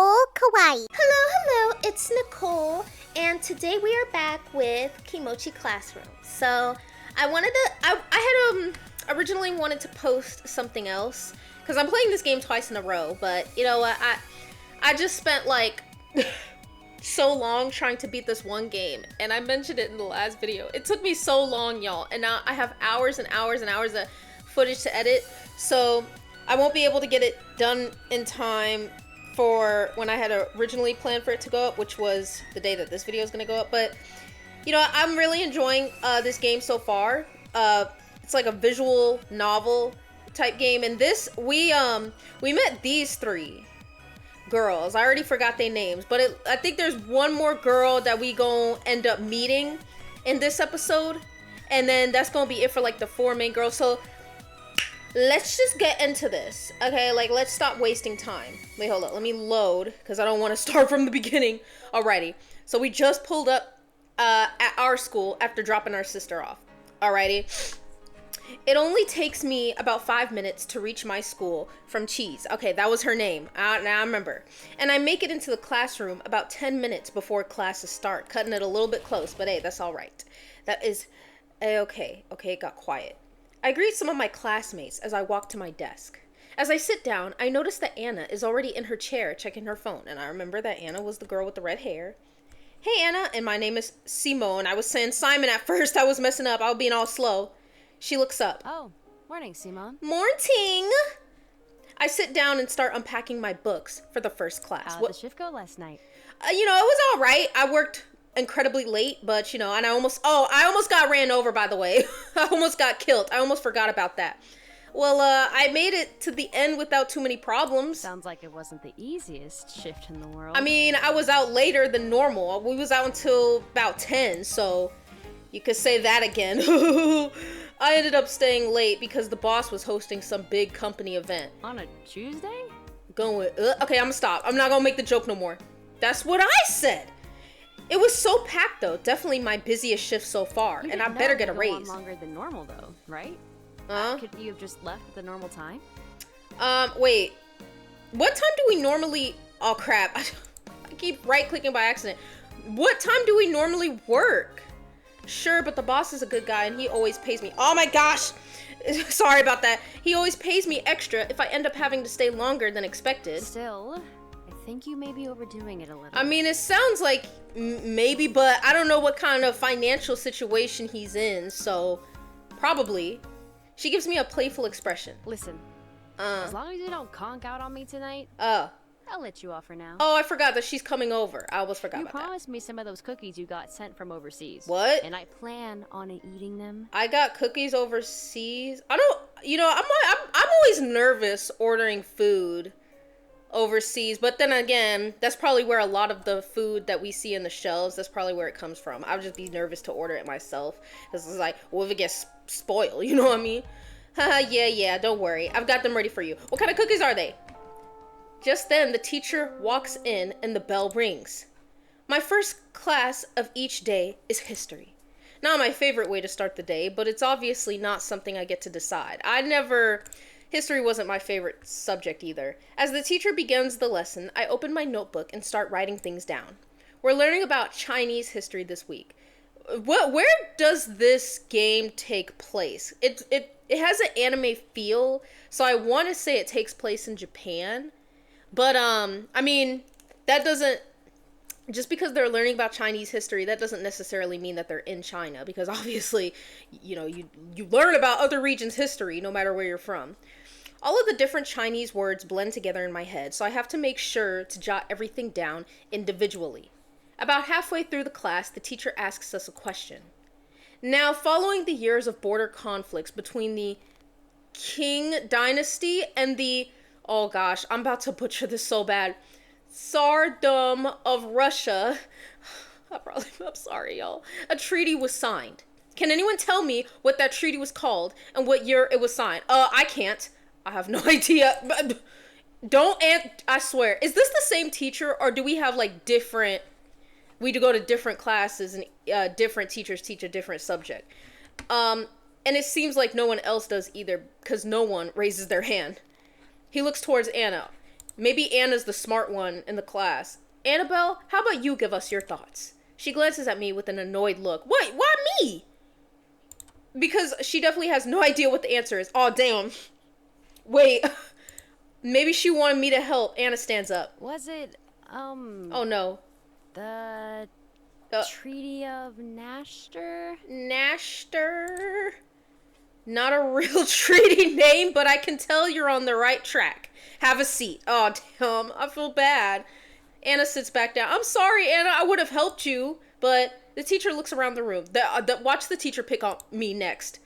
Nicole Kawaii. Hello, it's Nicole, and today we are back with Kimochii Classroom. So, I had originally wanted to post something else, because I'm playing this game twice in a row, but you know what, I just spent like so long trying to beat this one game, and I mentioned it in the last video. It took me so long, y'all, and now I have hours and hours and hours of footage to edit, so I won't be able to get it done in time for when I had originally planned for it to go up, which was the day that this video is going to go up. But you know, I'm really enjoying this game so far. It's like a visual novel type game, and this we met these three girls. I already forgot their names, but I think there's one more girl that we gonna end up meeting in this episode, and then that's gonna be it for like the four main girls. So let's just get into this, okay? Like, let's stop wasting time. Wait, hold up. Let me load, because I don't want to start from the beginning. Alrighty. So we just pulled up at our school after dropping our sister off. Alrighty. It only takes me about 5 minutes to reach my school from Cheese. Okay, that was her name. Now I remember. And I make it into the classroom about 10 minutes before classes start. Cutting it a little bit close, but hey, that's alright. That is okay. Okay, it got quiet. I greet some of my classmates as I walk to my desk. As I sit down, I notice that Anna is already in her chair checking her phone, and I remember that Anna was the girl with the red hair. Hey Anna, and my name is Simone. I was saying Simon at first. I was messing up. I was being all slow. She looks up. Oh, morning, Simone. Morning! I sit down and start unpacking my books for the first class. How'd the shift go last night? You know, it was all right. I worked incredibly late, but you know, and I almost got ran over, by the way. I almost got killed. I almost forgot about that. Well, I made it to the end without too many problems. Sounds like it wasn't the easiest shift in the world. I mean, I was out later than normal. We was out until about 10, so you could say that again. I ended up staying late because the boss was hosting some big company event. On a Tuesday? Okay, I'm gonna stop. I'm not gonna make the joke no more. That's what I said. It was so packed though. Definitely my busiest shift so far, and I better get a raise. Longer than normal though, right? Could you have just left at the normal time? Wait. What time do we normally? Oh crap! I keep right-clicking by accident. What time do we normally work? Sure, but the boss is a good guy and he always pays me. Oh my gosh! Sorry about that. He always pays me extra if I end up having to stay longer than expected. Still, I think you may be overdoing it a little. I mean, it sounds like maybe, but I don't know what kind of financial situation he's in, so probably. She gives me a playful expression. Listen, as long as you don't conk out on me tonight, I'll let you off for now. Oh, I forgot that she's coming over. I almost forgot about that. You promised me some of those cookies you got sent from overseas. What? And I plan on eating them. I got cookies overseas. I don't, you know, I'm always nervous ordering food overseas, but then again, that's probably where a lot of the food that we see in the shelves, that's probably where it comes from. I would just be nervous to order it myself, because it's like, what if it gets spoiled, you know what I mean? Haha, yeah, don't worry, I've got them ready for you. What kind of cookies are they? Just then, the teacher walks in and the bell rings. My first class of each day is history. Not my favorite way to start the day, but it's obviously not something I get to decide. History wasn't my favorite subject either. As the teacher begins the lesson, I open my notebook and start writing things down. We're learning about Chinese history this week. Where does this game take place? It has an anime feel, so I want to say it takes place in Japan. But I mean, that doesn't, just because they're learning about Chinese history, that doesn't necessarily mean that they're in China, because obviously, you know, you learn about other regions' history no matter where you're from. All of the different Chinese words blend together in my head, so I have to make sure to jot everything down individually. About halfway through the class, the teacher asks us a question. Now, following the years of border conflicts between the Qing dynasty and the, oh gosh, I'm about to butcher this so bad, Tsardom of Russia, I'm sorry, y'all, a treaty was signed. Can anyone tell me what that treaty was called and what year it was signed? I can't. I have no idea. I swear. Is this the same teacher, or do we have like different, we go to different classes and different teachers teach a different subject? And it seems like no one else does either, because no one raises their hand. He looks towards Anna. Maybe Anna's the smart one in the class. Annabelle, how about you give us your thoughts? She glances at me with an annoyed look. What? Why me? Because she definitely has no idea what the answer is. Oh, damn. Wait. Maybe she wanted me to help. Anna stands up. Was it, Oh, no. the Treaty of Nashter? Nashter? Not a real treaty name, but I can tell you're on the right track. Have a seat. Oh, damn. I feel bad. Anna sits back down. I'm sorry, Anna. I would have helped you, but the teacher looks around the room. Watch the teacher pick on me next.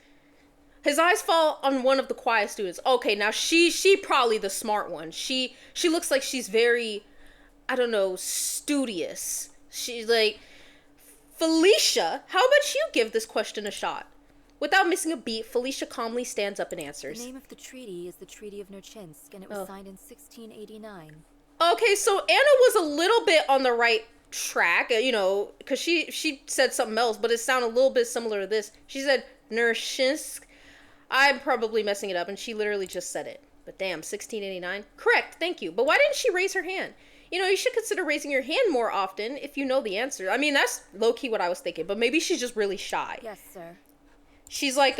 His eyes fall on one of the quiet students. Okay, now she probably the smart one. She looks like she's very, I don't know, studious. She's like, Felicia, how about you give this question a shot? Without missing a beat, Felicia calmly stands up and answers. The name of the treaty is the Treaty of Nurchinsk, and it was signed in 1689. Okay, so Anna was a little bit on the right track, you know, because she said something else, but it sounded a little bit similar to this. She said Nurchinsk. I'm probably messing it up, and she literally just said it. But damn, 1689? Correct, thank you. But why didn't she raise her hand? You know, you should consider raising your hand more often if you know the answer. I mean, that's low-key what I was thinking, but maybe she's just really shy. Yes, sir. She's like,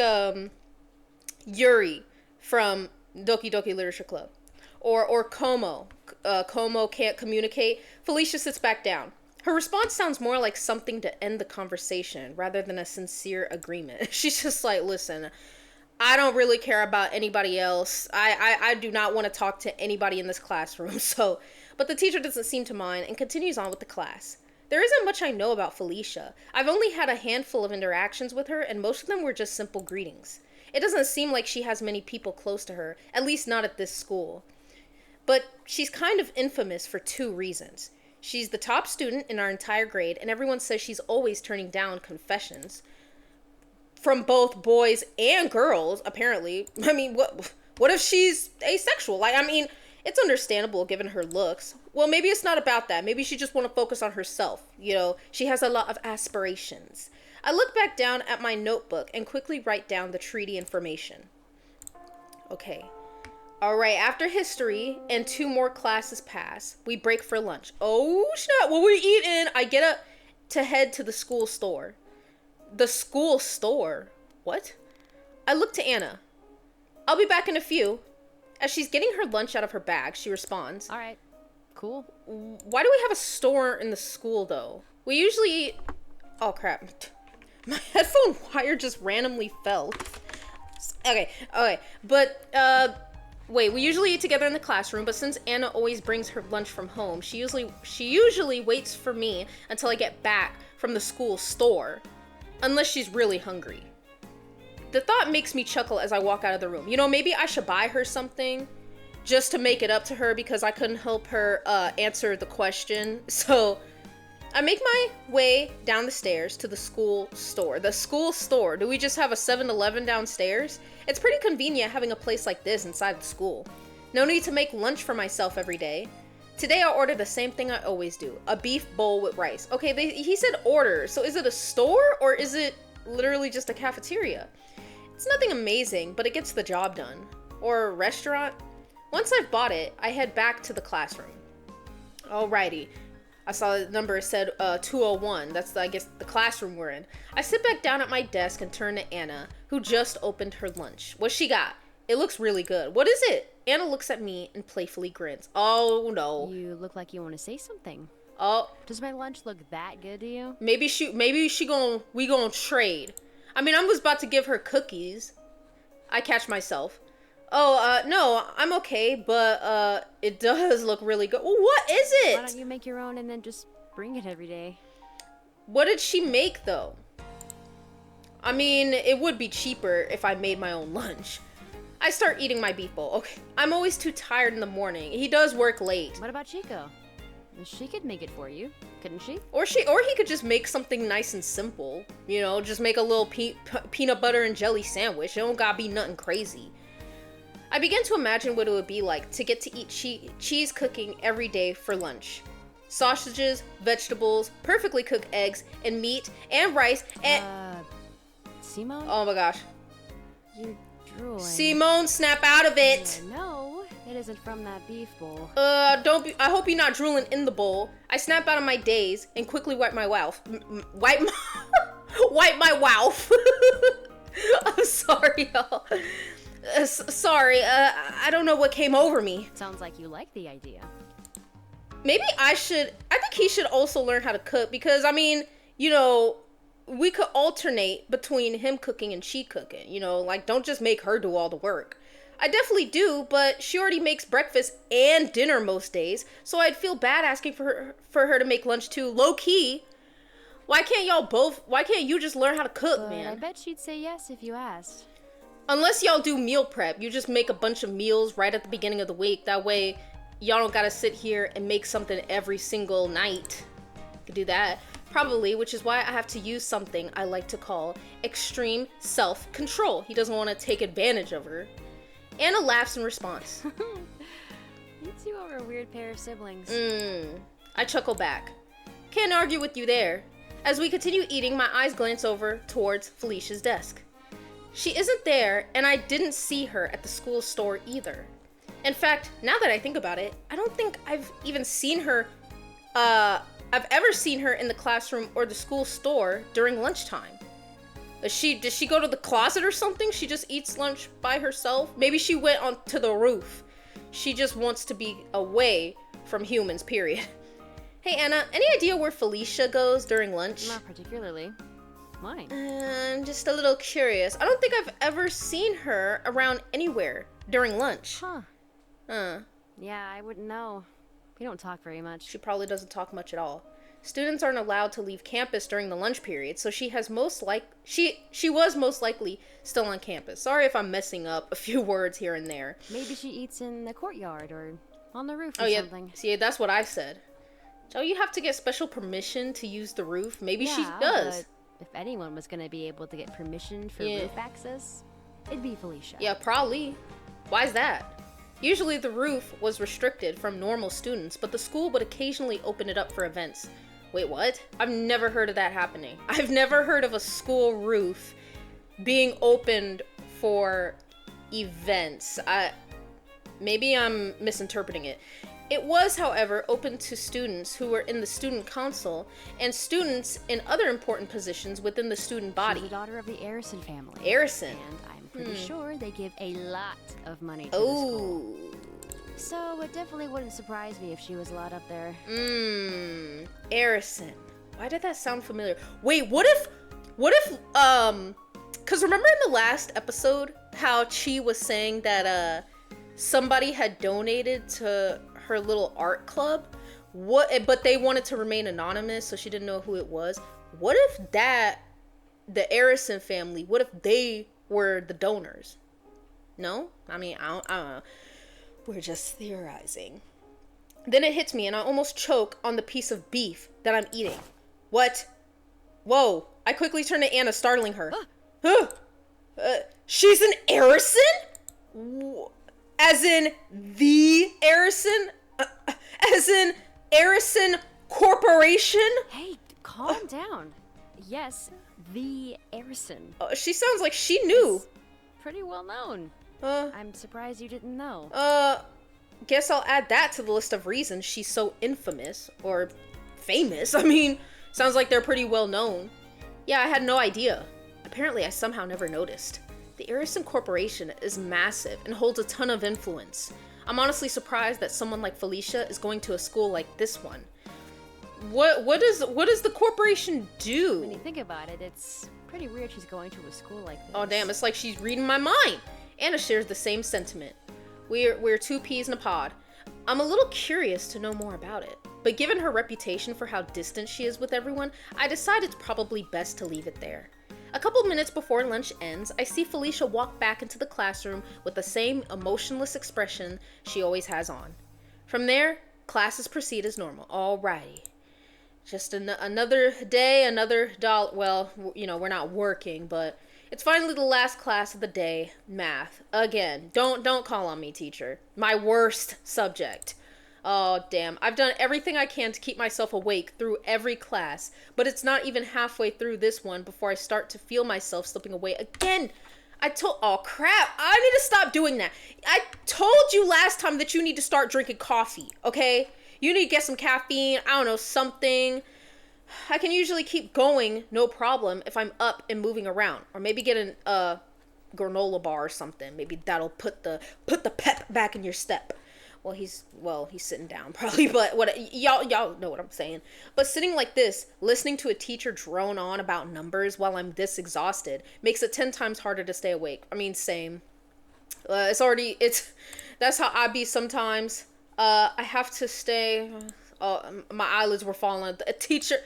Yuri from Doki Doki Literature Club. Or Como. Como can't communicate. Felicia sits back down. Her response sounds more like something to end the conversation rather than a sincere agreement. She's just like, listen, I don't really care about anybody else. I do not want to talk to anybody in this classroom. So, but the teacher doesn't seem to mind and continues on with the class. There isn't much I know about Felicia. I've only had a handful of interactions with her, and most of them were just simple greetings. It doesn't seem like she has many people close to her, at least not at this school. But she's kind of infamous for two reasons. She's the top student in our entire grade, and everyone says she's always turning down confessions from both boys and girls, apparently. I mean, what if she's asexual? Like, I mean, it's understandable given her looks. Well, maybe it's not about that. Maybe she just want to focus on herself. You know, she has a lot of aspirations. I look back down at my notebook and quickly write down the treaty information. Okay. All right, after history and 2 more classes pass, we break for lunch. Oh, snap. What we eating? I get up to head to the school store. The school store? What? I look to Anna. I'll be back in a few. As she's getting her lunch out of her bag, she responds. All right, cool. Why do we have a store in the school, though? We usually eat... Oh, crap. My headphone wire just randomly fell. Okay. But, wait, we usually eat together in the classroom, but since Anna always brings her lunch from home, she usually waits for me until I get back from the school store. Unless she's really hungry. The thought makes me chuckle as I walk out of the room. You know, maybe I should buy her something just to make it up to her because I couldn't help her answer the question. So I make my way down the stairs to the school store. The school store. Do we just have a 7-Eleven downstairs? It's pretty convenient having a place like this inside the school. No need to make lunch for myself every day. Today I ordered the same thing I always do. A beef bowl with rice. Okay, he said order. So is it a store or is it literally just a cafeteria? It's nothing amazing, but it gets the job done. Or a restaurant. Once I've bought it, I head back to the classroom. Alrighty. I saw the number said 201. That's, I guess, the classroom we're in. I sit back down at my desk and turn to Anna, who just opened her lunch. What she got? It looks really good. What is it? Anna looks at me and playfully grins. Oh, no. You look like you want to say something. Oh. Does my lunch look that good to you? Maybe we gonna trade. I mean, I was about to give her cookies. I catch myself. Oh, no, I'm okay, but, it does look really good. Well, what is it? Why don't you make your own and then just bring it every day? What did she make, though? I mean, it would be cheaper if I made my own lunch. I start eating my beef bowl. Okay, I'm always too tired in the morning. He does work late. What about Chico? She could make it for you, couldn't she? Or he could just make something nice and simple. You know, just make a little peanut butter and jelly sandwich. It don't gotta be nothing crazy. I begin to imagine what it would be like to get to eat cheese cooking every day for lunch. Sausages, vegetables, perfectly cooked eggs, and meat, and rice, and... Simone? Oh my gosh. You're drooling. Simone, snap out of it! No, it it isn't from that beef bowl. I hope you're not drooling in the bowl. I snap out of my daze and quickly wipe my mouth. Wipe my mouth. I'm sorry, y'all. Sorry, I don't know what came over me. Sounds like you like the idea. Maybe I think he should also learn how to cook because, I mean, you know, we could alternate between him cooking and she cooking, you know, like don't just make her do all the work. I definitely do, but she already makes breakfast and dinner most days, so I'd feel bad asking for her to make lunch too, low key. Why can't you just learn how to cook, man? I bet she'd say yes if you asked. Unless y'all do meal prep, you just make a bunch of meals right at the beginning of the week. That way, y'all don't gotta sit here and make something every single night. You could do that. Probably, which is why I have to use something I like to call extreme self-control. He doesn't want to take advantage of her. Anna laughs in response. You two are a weird pair of siblings. I chuckle back. Can't argue with you there. As we continue eating, my eyes glance over towards Felicia's desk. She isn't there, and I didn't see her at the school store either. In fact, now that I think about it, I don't think I've even seen her, I've ever seen her in the classroom or the school store during lunchtime. Does she go to the closet or something? She just eats lunch by herself? Maybe she went onto the roof. She just wants to be away from humans, period. Hey, Anna, any idea where Felicia goes during lunch? Not particularly. Why? I'm just a little curious. I don't think I've ever seen her around anywhere during lunch. Huh. Yeah, I wouldn't know. We don't talk very much. She probably doesn't talk much at all. Students aren't allowed to leave campus during the lunch period, so she was most likely still on campus. Sorry if I'm messing up a few words here and there. Maybe she eats in the courtyard or on the roof or something. See, that's what I said. Don't you have to get special permission to use the roof? Maybe she does. But if anyone was going to be able to get permission for roof access, it'd be Felicia. Yeah, probably. Why's that? Usually the roof was restricted from normal students, but the school would occasionally open it up for events. Wait, what? I've never heard of that happening. I've never heard of a school roof being opened for events. Maybe I'm misinterpreting it. It was, however, open to students who were in the student council and students in other important positions within the student body. She's the daughter of the Arison family. Arison. And I'm pretty sure they give a lot of money to the school. So it definitely wouldn't surprise me if she was allowed up there. Arison. Why did that sound familiar? Wait, what if, because remember in the last episode how Chi was saying that, somebody had donated to her little art club, but they wanted to remain anonymous, so she didn't know who it was. What if the Arison family, what if they were the donors? No? I mean, I don't know. We're just theorizing. Then it hits me and I almost choke on the piece of beef that I'm eating. What? Whoa. I quickly turn to Anna, startling her. She's an Arison? As in the Arison? As in Arison Corporation? Hey, calm down. Yes, the Arison. She sounds like she knew. It's pretty well known. I'm surprised you didn't know. Guess I'll add that to the list of reasons she's so infamous. Or famous. I mean, sounds like they're pretty well known. Yeah, I had no idea. Apparently, I somehow never noticed. The Arison Corporation is massive and holds a ton of influence. I'm honestly surprised that someone like Felicia is going to a school like this one. What does the corporation do? When you think about it, it's pretty weird she's going to a school like this. Oh damn, it's like she's reading my mind. Anna shares the same sentiment. We're two peas in a pod. I'm a little curious to know more about it, but given her reputation for how distant she is with everyone, I decide it's probably best to leave it there. A couple minutes before lunch ends, I see Felicia walk back into the classroom with the same emotionless expression she always has on. From there, classes proceed as normal. Alrighty. Just another day, another dollar. Well, you know, we're not working, but it's finally the last class of the day, math. Again, don't call on me, teacher. My worst subject. Oh, damn. I've done everything I can to keep myself awake through every class, but it's not even halfway through this one before I start to feel myself slipping away again. Oh crap, I need to stop doing that. I told you last time that you need to start drinking coffee, okay? You need to get some caffeine, I don't know, something. I can usually keep going, no problem, if I'm up and moving around. Or maybe get a granola bar or something. Maybe that'll put the pep back in your step. He's sitting down probably, but y'all know what I'm saying. But sitting like this, listening to a teacher drone on about numbers while I'm this exhausted makes it 10 times harder to stay awake. I mean, same. That's how I be sometimes. I have to stay. My eyelids were falling. A teacher.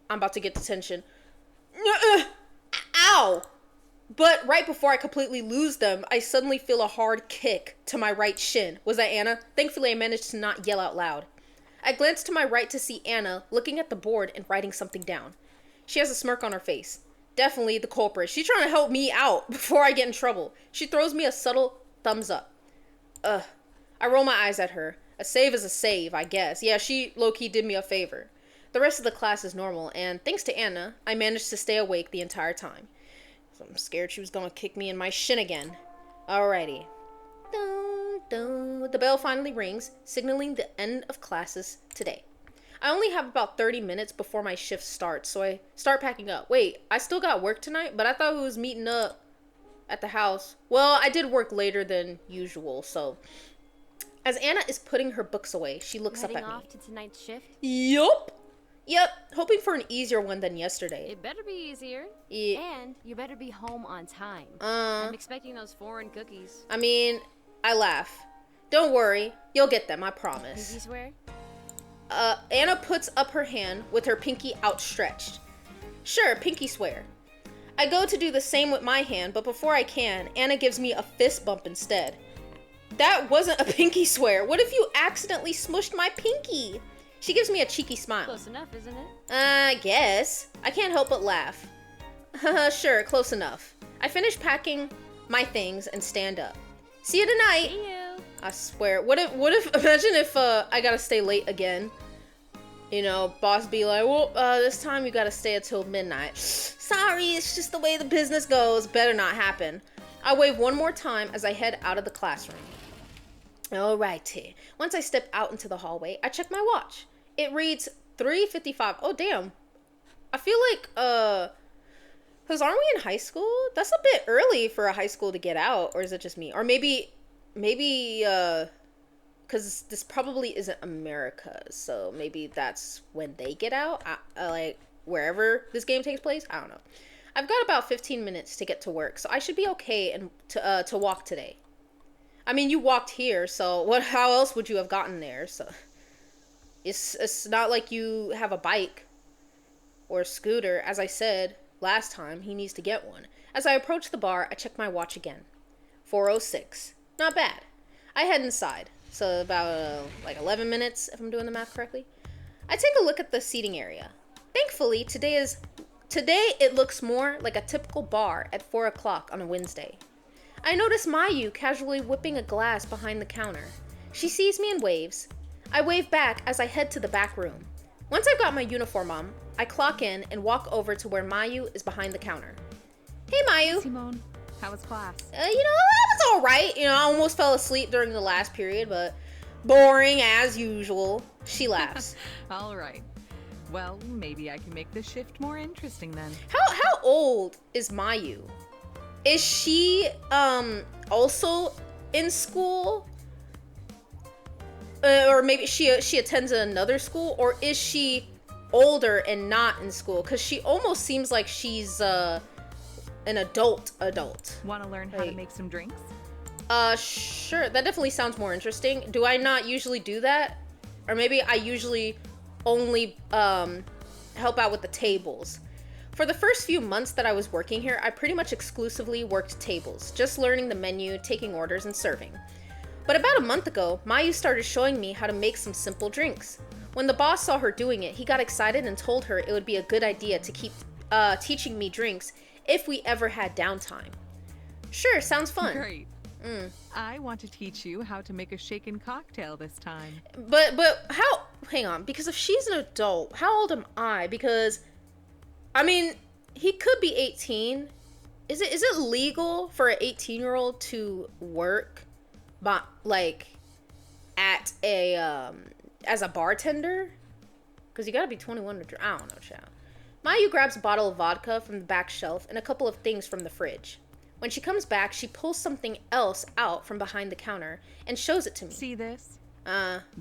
I'm about to get detention. Ow! But right before I completely lose them, I suddenly feel a hard kick to my right shin. Was that Anna? Thankfully, I managed to not yell out loud. I glanced to my right to see Anna looking at the board and writing something down. She has a smirk on her face. Definitely the culprit. She's trying to help me out before I get in trouble. She throws me a subtle thumbs up. I roll my eyes at her. A save is a save, I guess. Yeah, she low-key did me a favor. The rest of the class is normal, and thanks to Anna, I managed to stay awake the entire time. So I'm scared she was gonna kick me in my shin again. Alrighty. Dun, dun. The bell finally rings, signaling the end of classes today. I only have about 30 minutes before my shift starts, so I start packing up. Wait, I still got work tonight, but I thought we was meeting up at the house. Well, I did work later than usual, so... As Anna is putting her books away, she looks up at me. Heading off to tonight's shift? Yep, hoping for an easier one than yesterday. It better be easier. Yeah. And you better be home on time. I'm expecting those foreign cookies. I mean, I laugh. Don't worry, you'll get them, I promise. Pinky swear? Anna puts up her hand with her pinky outstretched. Sure, pinky swear. I go to do the same with my hand, but before I can, Anna gives me a fist bump instead. That wasn't a pinky swear. What if you accidentally smushed my pinky? She gives me a cheeky smile. Close enough, isn't it? I guess. I can't help but laugh. Sure, close enough. I finish packing my things and stand up. See you tonight. See you. I swear. What if imagine if I gotta stay late again. You know, boss be like, well, this time you gotta stay until midnight. Sorry, it's just the way the business goes. Better not happen. I wave one more time as I head out of the classroom. Alrighty. Once I step out into the hallway, I check my watch. It reads 3:55. Oh, damn. I feel like, because aren't we in high school? That's a bit early for a high school to get out, or is it just me? Or maybe, because this probably isn't America, so maybe that's when they get out, like, wherever this game takes place? I don't know. I've got about 15 minutes to get to work, so I should be okay and to walk today. I mean, you walked here, so how else would you have gotten there? So it's not like you have a bike or a scooter. As I said last time, he needs to get one. As I approach the bar, I check my watch again. 4:06. Not bad. I head inside. So about like 11 minutes, if I'm doing the math correctly. I take a look at the seating area. Thankfully, today it looks more like a typical bar at 4 o'clock on a Wednesday. I notice Mayu casually whipping a glass behind the counter. She sees me and waves. I wave back as I head to the back room. Once I've got my uniform on, I clock in and walk over to where Mayu is behind the counter. Hey, Mayu. Simone, how was class? That was alright. I almost fell asleep during the last period, but boring as usual. She laughs. All right. Well, maybe I can make this shift more interesting then. How old is Mayu? Is she also in school? Or maybe she attends another school, or is she older and not in school? Because she almost seems like she's an adult. Want to learn how to make some drinks? Sure. That definitely sounds more interesting. Do I not usually do that? Or maybe I usually only help out with the tables. For the first few months that I was working here, I pretty much exclusively worked tables, just learning the menu, taking orders, and serving. But about a month ago, Mayu started showing me how to make some simple drinks. When the boss saw her doing it, he got excited and told her it would be a good idea to keep teaching me drinks if we ever had downtime. Sure, sounds fun. Great. I want to teach you how to make a shaken cocktail this time. But how? Hang on, because if she's an adult, how old am I? Because, I mean, he could be 18, Is it legal for an 18-year-old to work, but like at a as a bartender? Because you gotta be 21 to drink. I don't know, child. Mayu grabs a bottle of vodka from the back shelf and a couple of things from the fridge. When she comes back, she pulls something else out from behind the counter and shows it to me. See this?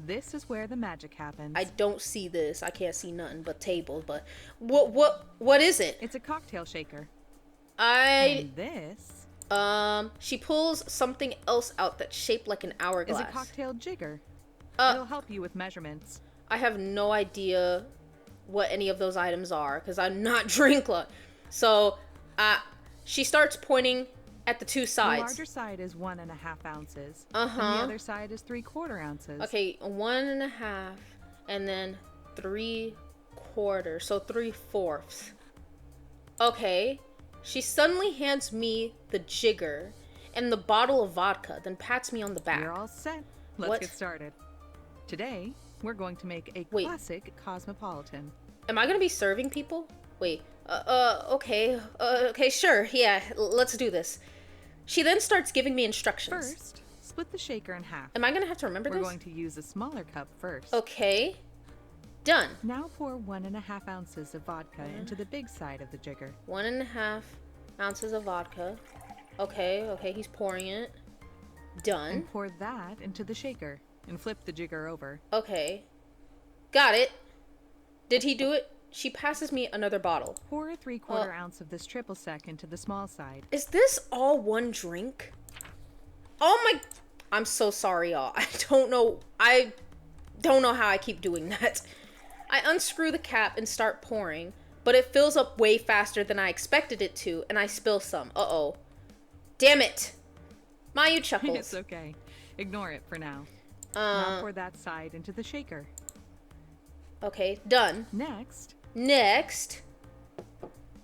This is where the magic happens. I don't see this. I can't see nothing but tables. But what is it? It's a cocktail shaker. And this she pulls something else out that's shaped like an hourglass. is a cocktail jigger. It'll help you with measurements. I have no idea what any of those items are because I'm not drinker. So, she starts pointing at the two sides. The larger side is 1.5 ounces. Uh-huh. And the other side is 3/4 ounces. Okay, 1.5 and then 3/4, so 3/4. Okay. She suddenly hands me the jigger and the bottle of vodka, then pats me on the back. You're all set. Let's What? get started. Today, we're going to make a Wait. classic cosmopolitan. Am I gonna be serving people? Wait. Okay. Okay, sure. Yeah, let's do this. She then starts giving me instructions. First, split the shaker in half. Am I gonna have to remember We're this? going to use a smaller cup first. Okay. Done. Now pour 1.5 ounces of vodka into the big side of the jigger. 1.5 ounces of vodka. Okay, he's pouring it. Done. And pour that into the shaker and flip the jigger over. Okay. Got it. Did he do it? She passes me another bottle. Pour a 3/4 ounce of this triple sec into the small side. Is this all one drink? Oh my... I'm so sorry, y'all. I don't know how I keep doing that. I unscrew the cap and start pouring, but it fills up way faster than I expected it to, and I spill some. Uh-oh. Damn it. Mayu chuckles. It's okay. Ignore it for now. Now pour that side into the shaker. Okay, done. Next,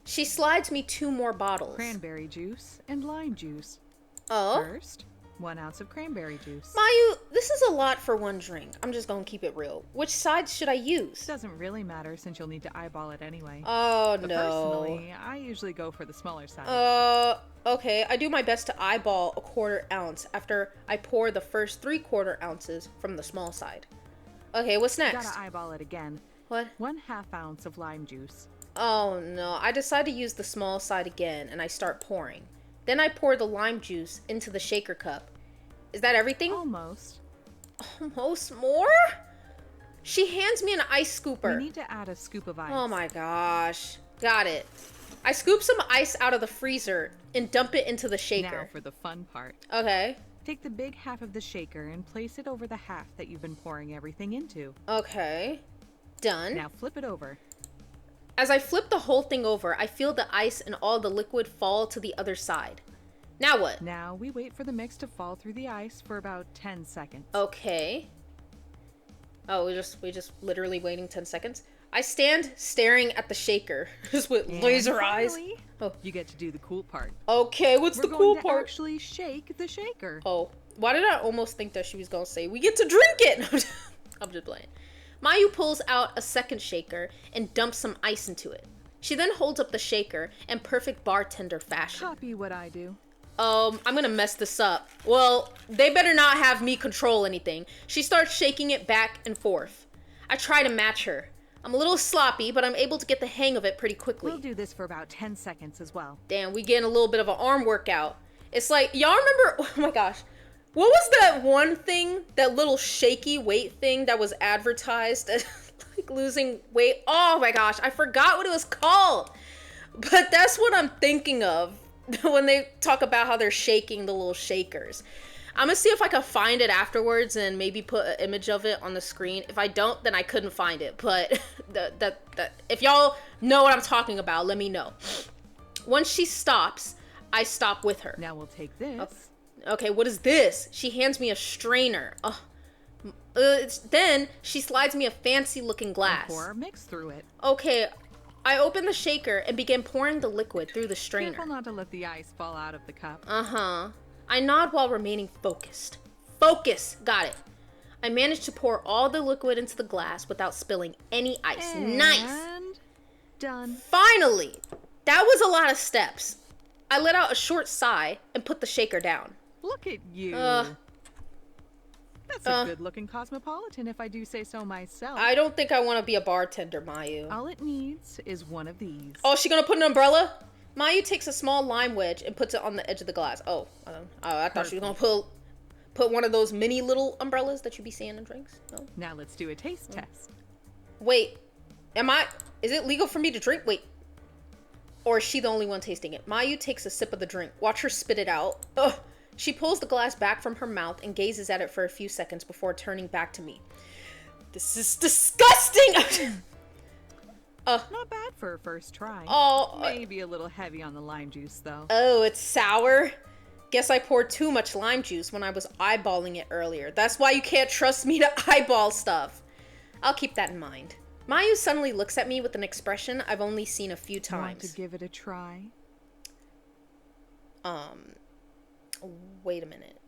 She slides me 2 more bottles. cranberry juice and lime juice. Oh. First, 1 ounce of cranberry juice. Mayu, this is a lot for one drink. I'm just gonna keep it real. Which side should I use? Doesn't really matter since you'll need to eyeball it anyway. Oh, But no. personally, I usually go for the smaller side. Okay. I do my best to eyeball a 1/4 ounce after I pour the first 3/4 ounces from the small side. Okay, what's next? Gotta eyeball it again. What? 1/2 ounce of lime juice. Oh, no. I decide to use the small side again, and I start pouring. Then I pour the lime juice into the shaker cup. Is that everything? Almost. Almost more? She hands me an ice scooper. We need to add a scoop of ice. Oh my gosh. Got it. I scoop some ice out of the freezer and dump it into the shaker. Now for the fun part. Okay. Take the big half of the shaker and place it over the half that you've been pouring everything into. Okay. Done. Now flip it over. As I flip the whole thing over, I feel the ice and all the liquid fall to the other side. Now what? Now we wait for the mix to fall through the ice for about 10 seconds. Okay. Oh, we just literally waiting 10 seconds. I stand staring at the shaker, just with And laser eyes. finally, Oh. you get to do the cool part. Okay, what's We're the going cool to part? actually shake the shaker. Oh, why did I almost think that she was gonna say, we get to drink it? I'm just playing. Mayu pulls out a second shaker and dumps some ice into it. She then holds up the shaker in perfect bartender fashion. Copy what I do. I'm gonna mess this up. Well, they better not have me control anything. She starts shaking it back and forth. I try to match her. I'm a little sloppy, but I'm able to get the hang of it pretty quickly. We'll do this for about 10 seconds as well. Damn, we getting a little bit of an arm workout. It's like, y'all remember, oh my gosh, what was that one thing, that little shaky weight thing that was advertised as like losing weight? Oh my gosh, I forgot what it was called. But that's what I'm thinking of when they talk about how they're shaking the little shakers. I'm gonna see if I can find it afterwards and maybe put an image of it on the screen. If I don't, then I couldn't find it. But if y'all know what I'm talking about, let me know. Once she stops, I stop with her. Now we'll take this. Okay, what is this? She hands me a strainer. Then she slides me a fancy looking And glass. pour our mix through it. Okay, I open the shaker and begin pouring the liquid through the strainer. Careful not to let the ice fall out of the cup. Uh-huh. I nod while remaining focused. Focus! Got it. I managed to pour all the liquid into the glass without spilling any ice. Nice! And done. Finally! That was a lot of steps. I let out a short sigh and put the shaker down. Look at you. That's a good-looking cosmopolitan, if I do say so myself. I don't think I want to be a bartender, Mayu. All it needs is one of these. Oh, she gonna put an umbrella? Mayu takes a small lime wedge and puts it on the edge of the glass. I thought she was gonna put one of those mini little umbrellas that you be seeing in drinks. No. Now let's do a taste test. Wait, is it legal for me to drink? Wait. Or is she the only one tasting it? Mayu takes a sip of the drink. Watch her spit it out. Ugh. She pulls the glass back from her mouth and gazes at it for a few seconds before turning back to me. This is disgusting! Not bad for a first try. Maybe a little heavy on the lime juice, though. Oh, it's sour? Guess I poured too much lime juice when I was eyeballing it earlier. That's why you can't trust me to eyeball stuff. I'll keep that in mind. Mayu suddenly looks at me with an expression I've only seen a few times. Want to give it a try? Wait a minute.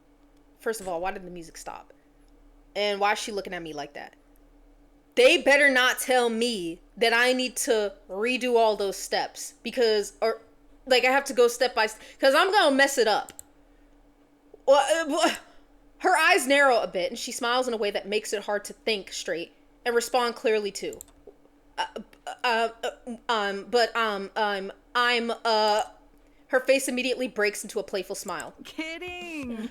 First of all, why did the music stop? And why is she looking at me like that? They better not tell me that I need to redo all those steps I have to go step by step, because I'm gonna mess it up. Her eyes narrow a bit and she smiles in a way that makes it hard to think straight and respond clearly to. Her face immediately breaks into a playful smile. Kidding.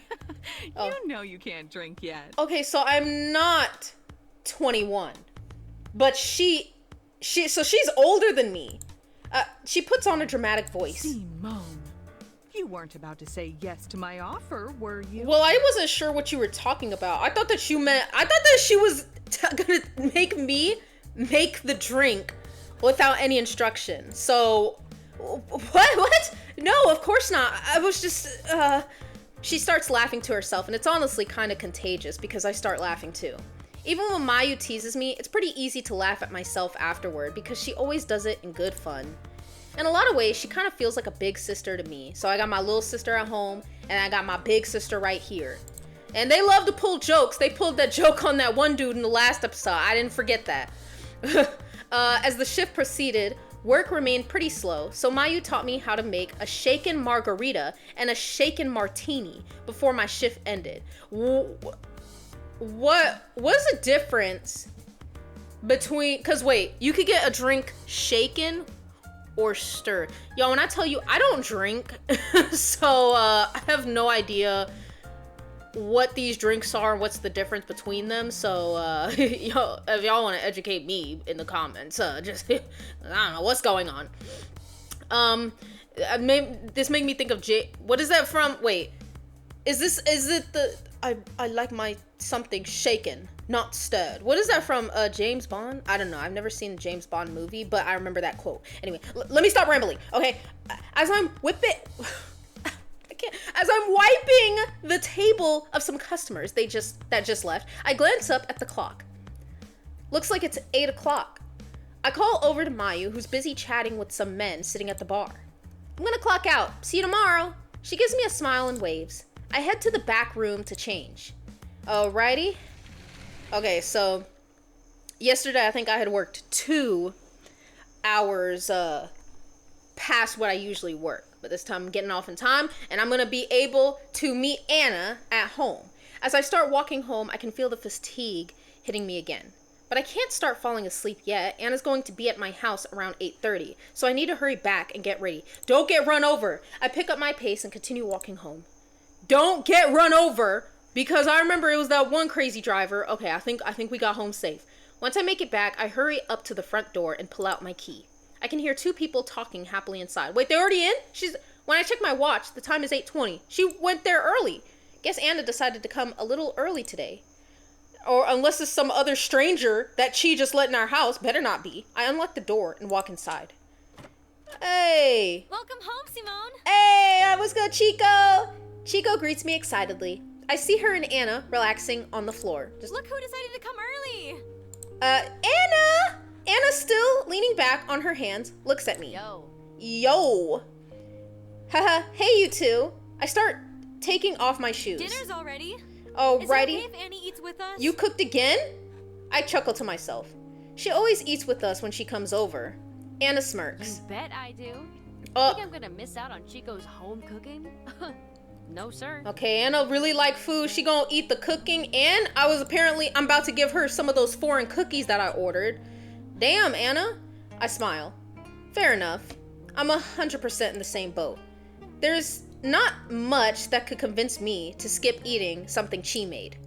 You know you can't drink yet. Okay, so I'm not 21, but she's older than me. She puts on a dramatic voice. Simone, you weren't about to say yes to my offer, were you? Well, I wasn't sure what you were talking about. I thought that she was gonna make me make the drink without any instruction. So, what? No, of course not. I was just, She starts laughing to herself, and it's honestly kind of contagious because I start laughing too. Even when Mayu teases me, it's pretty easy to laugh at myself afterward because she always does it in good fun. In a lot of ways, she kind of feels like a big sister to me. So I got my little sister at home, and I got my big sister right here. And they love to pull jokes. They pulled that joke on that one dude in the last episode. I didn't forget that. As the shift proceeded, work remained pretty slow, so Mayu taught me how to make a shaken margarita and a shaken martini before my shift ended. What was the difference between, because wait, you could get a drink shaken or stirred. Yo, when I tell you I don't drink, so I have no idea what these drinks are and what's the difference between them. So yo, if y'all want to educate me in the comments, just I don't know what's going on. This made me think of what is that from? Wait, is it the I like my something shaken, not stirred? What is that from? James Bond? I don't know. I've never seen a James Bond movie, but I remember that quote. Anyway, let me stop rambling. Okay, as I'm wiping the table of some customers that just left, I glance up at the clock. Looks like it's 8 o'clock. I call over to Mayu, who's busy chatting with some men sitting at the bar. I'm gonna clock out. See you tomorrow. She gives me a smile and waves. I head to the back room to change. Alrighty. Okay, so yesterday I think I had worked 2 hours past what I usually work. But this time I'm getting off in time, and I'm gonna be able to meet Anna at home. As I start walking home, I can feel the fatigue hitting me again. But I can't start falling asleep yet. Anna's going to be at my house around 8:30, so I need to hurry back and get ready. Don't get run over. I pick up my pace and continue walking home. Don't get run over, because I remember it was that one crazy driver. Okay, I think we got home safe. Once I make it back, I hurry up to the front door and pull out my key. I can hear 2 people talking happily inside. Wait, they're already in? When I check my watch, the time is 8:20. She went there early. Guess Anna decided to come a little early today. Or unless it's some other stranger that she just let in our house. Better not be. I unlock the door and walk inside. Hey. Welcome home, Simone. Hey, what's good, Chico? Chico greets me excitedly. I see her and Anna relaxing on the floor. Look who decided to come early. Anna! Anna, still leaning back on her hands, looks at me. Yo. Haha, hey you two. I start taking off my shoes. Dinner's already. Alrighty. Is it okay if Annie eats with us? You cooked again? I chuckle to myself. She always eats with us when she comes over. Anna smirks. You bet I do. Think I'm gonna miss out on Chico's home cooking? No, sir. Okay, Anna really like food. She gonna eat the cooking, and I'm about to give her some of those foreign cookies that I ordered. Damn, Anna. I smile. Fair enough. I'm 100% in the same boat. There's not much that could convince me to skip eating something Chi made.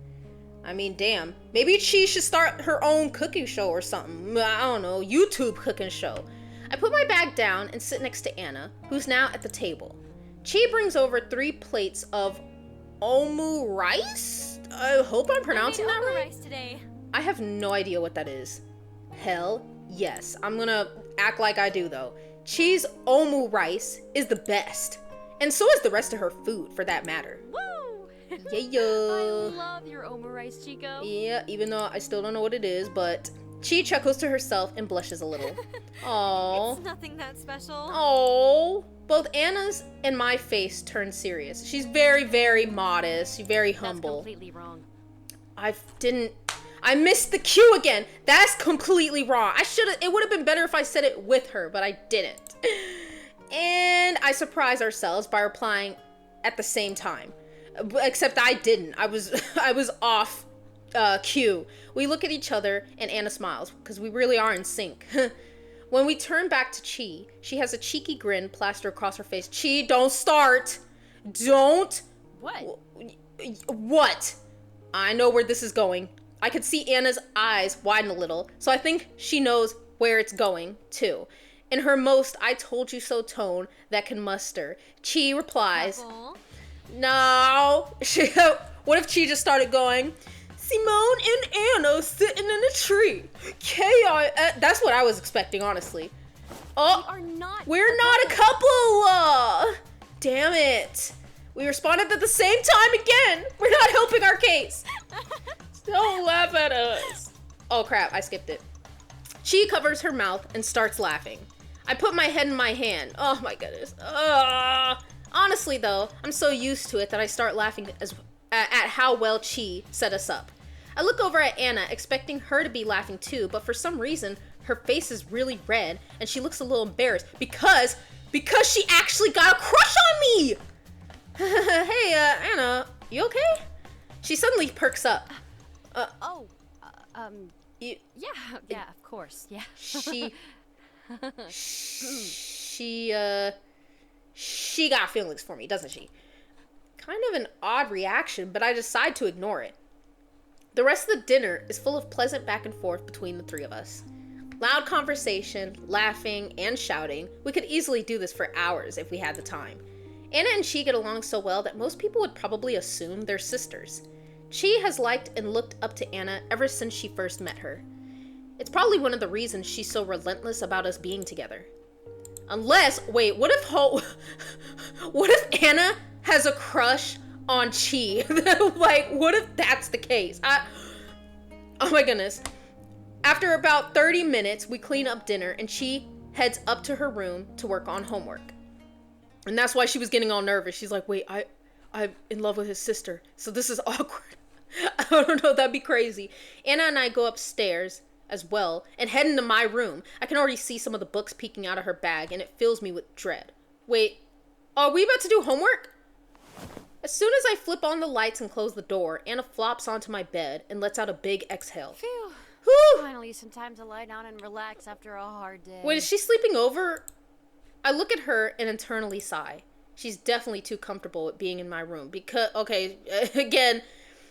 I mean, damn. Maybe Chi should start her own cooking show or something. I don't know, YouTube cooking show. I put my bag down and sit next to Anna, who's now at the table. Chi brings over 3 plates of omu rice? I hope I'm pronouncing that right. Rice today. I have no idea what that is. Hell yes. I'm gonna act like I do though. Chi's omu rice is the best. And so is the rest of her food, for that matter. Woo! Yeah. I love your omu rice, Chico. Yeah, even though I still don't know what it is, but Chi chuckles to herself and blushes a little. Aww. It's nothing that special. Aww. Both Anna's and my face turned serious. She's very, very modest. She's very humble. That's completely wrong. I missed the cue again. That's completely wrong. It would have been better if I said it with her, but I didn't. And I surprised ourselves by replying at the same time. Except I didn't. I was off cue. We look at each other and Anna smiles because we really are in sync. When we turn back to Chi, she has a cheeky grin plastered across her face. Chi, don't start. Don't. What? What? I know where this is going. I could see Anna's eyes widen a little, so I think she knows where it's going, too. In her most I told you so tone that can muster, Chi replies, No. What if Chi just started going, Simone and Anna sitting in a tree. That's what I was expecting, honestly. Oh, we're not a couple. Damn it. We responded at the same time again. We're not helping our case. Don't laugh at us. Oh crap, I skipped it. Chi covers her mouth and starts laughing. I put my head in my hand. Oh my goodness. Honestly though, I'm so used to it that I start laughing at how well Chi set us up. I look over at Anna, expecting her to be laughing too, but for some reason, her face is really red, and she looks a little embarrassed because she actually got a crush on me! Hey, Anna, you okay? She suddenly perks up. Yeah, of course, yeah. She got feelings for me, doesn't she? Kind of an odd reaction, but I decide to ignore it. The rest of the dinner is full of pleasant back and forth between the 3 of us. Loud conversation, laughing, and shouting. We could easily do this for hours if we had the time. Anna and Chi get along so well that most people would probably assume they're sisters. Chi has liked and looked up to Anna ever since she first met her. It's probably one of the reasons she's so relentless about us being together. Wait, what if Anna has a crush on Chi? Like, what if that's the case? Oh my goodness. After about 30 minutes, we clean up dinner and Chi heads up to her room to work on homework. And that's why she was getting all nervous. She's like, wait, I'm in love with his sister, so this is awkward. I don't know, that'd be crazy. Anna and I go upstairs as well and head into my room. I can already see some of the books peeking out of her bag and it fills me with dread. Wait, are we about to do homework? As soon as I flip on the lights and close the door, Anna flops onto my bed and lets out a big exhale. Phew. Whew. Finally, some time to lie down and relax after a hard day. Wait, is she sleeping over? I look at her and internally sigh. She's definitely too comfortable with being in my room because, okay, again,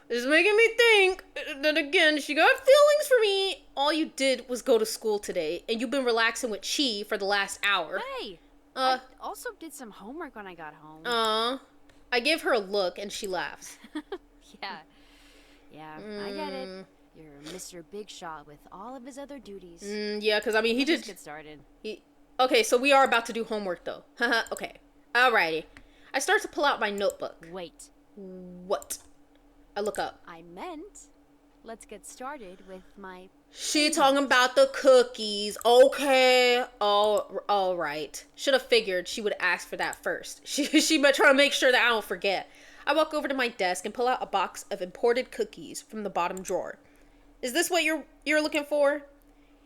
this is making me think that again, she got feelings for me. All you did was go to school today and you've been relaxing with Chi for the last hour. Hey, I also did some homework when I got home. I give her a look and she laughs. Yeah, I get it. You're Mr. Big Shot with all of his other duties. Yeah, because I mean, he did. Just get started. Okay, so we are about to do homework though. Okay. Alrighty. I start to pull out my notebook. Wait. What? I look up. I meant, let's get started with my... She talking about the cookies. Okay. All right. Should have figured she would ask for that first. She might try to make sure that I don't forget. I walk over to my desk and pull out a box of imported cookies from the bottom drawer. Is this what you're looking for?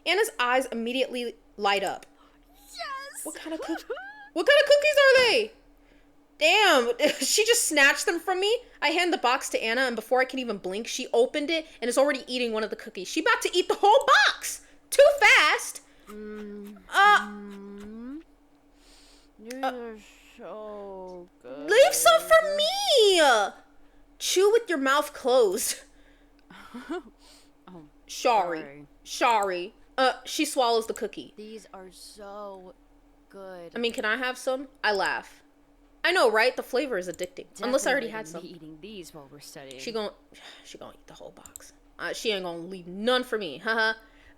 Anna's eyes immediately light up. Yes! What kind of cookies? What kind of cookies are they? Damn, she just snatched them from me. I hand the box to Anna, and before I can even blink, she opened it and is already eating one of the cookies. She about to eat the whole box. Too fast. These are so good. Leave some for me. Chew with your mouth closed. Oh, Sorry. She swallows the cookie. These are so good. I mean, can I have some? I laugh. I know, right? The flavor is addicting. Unless I already had some. Be eating these while we're studying. She gon' eat the whole box. She ain't gonna leave none for me. Haha.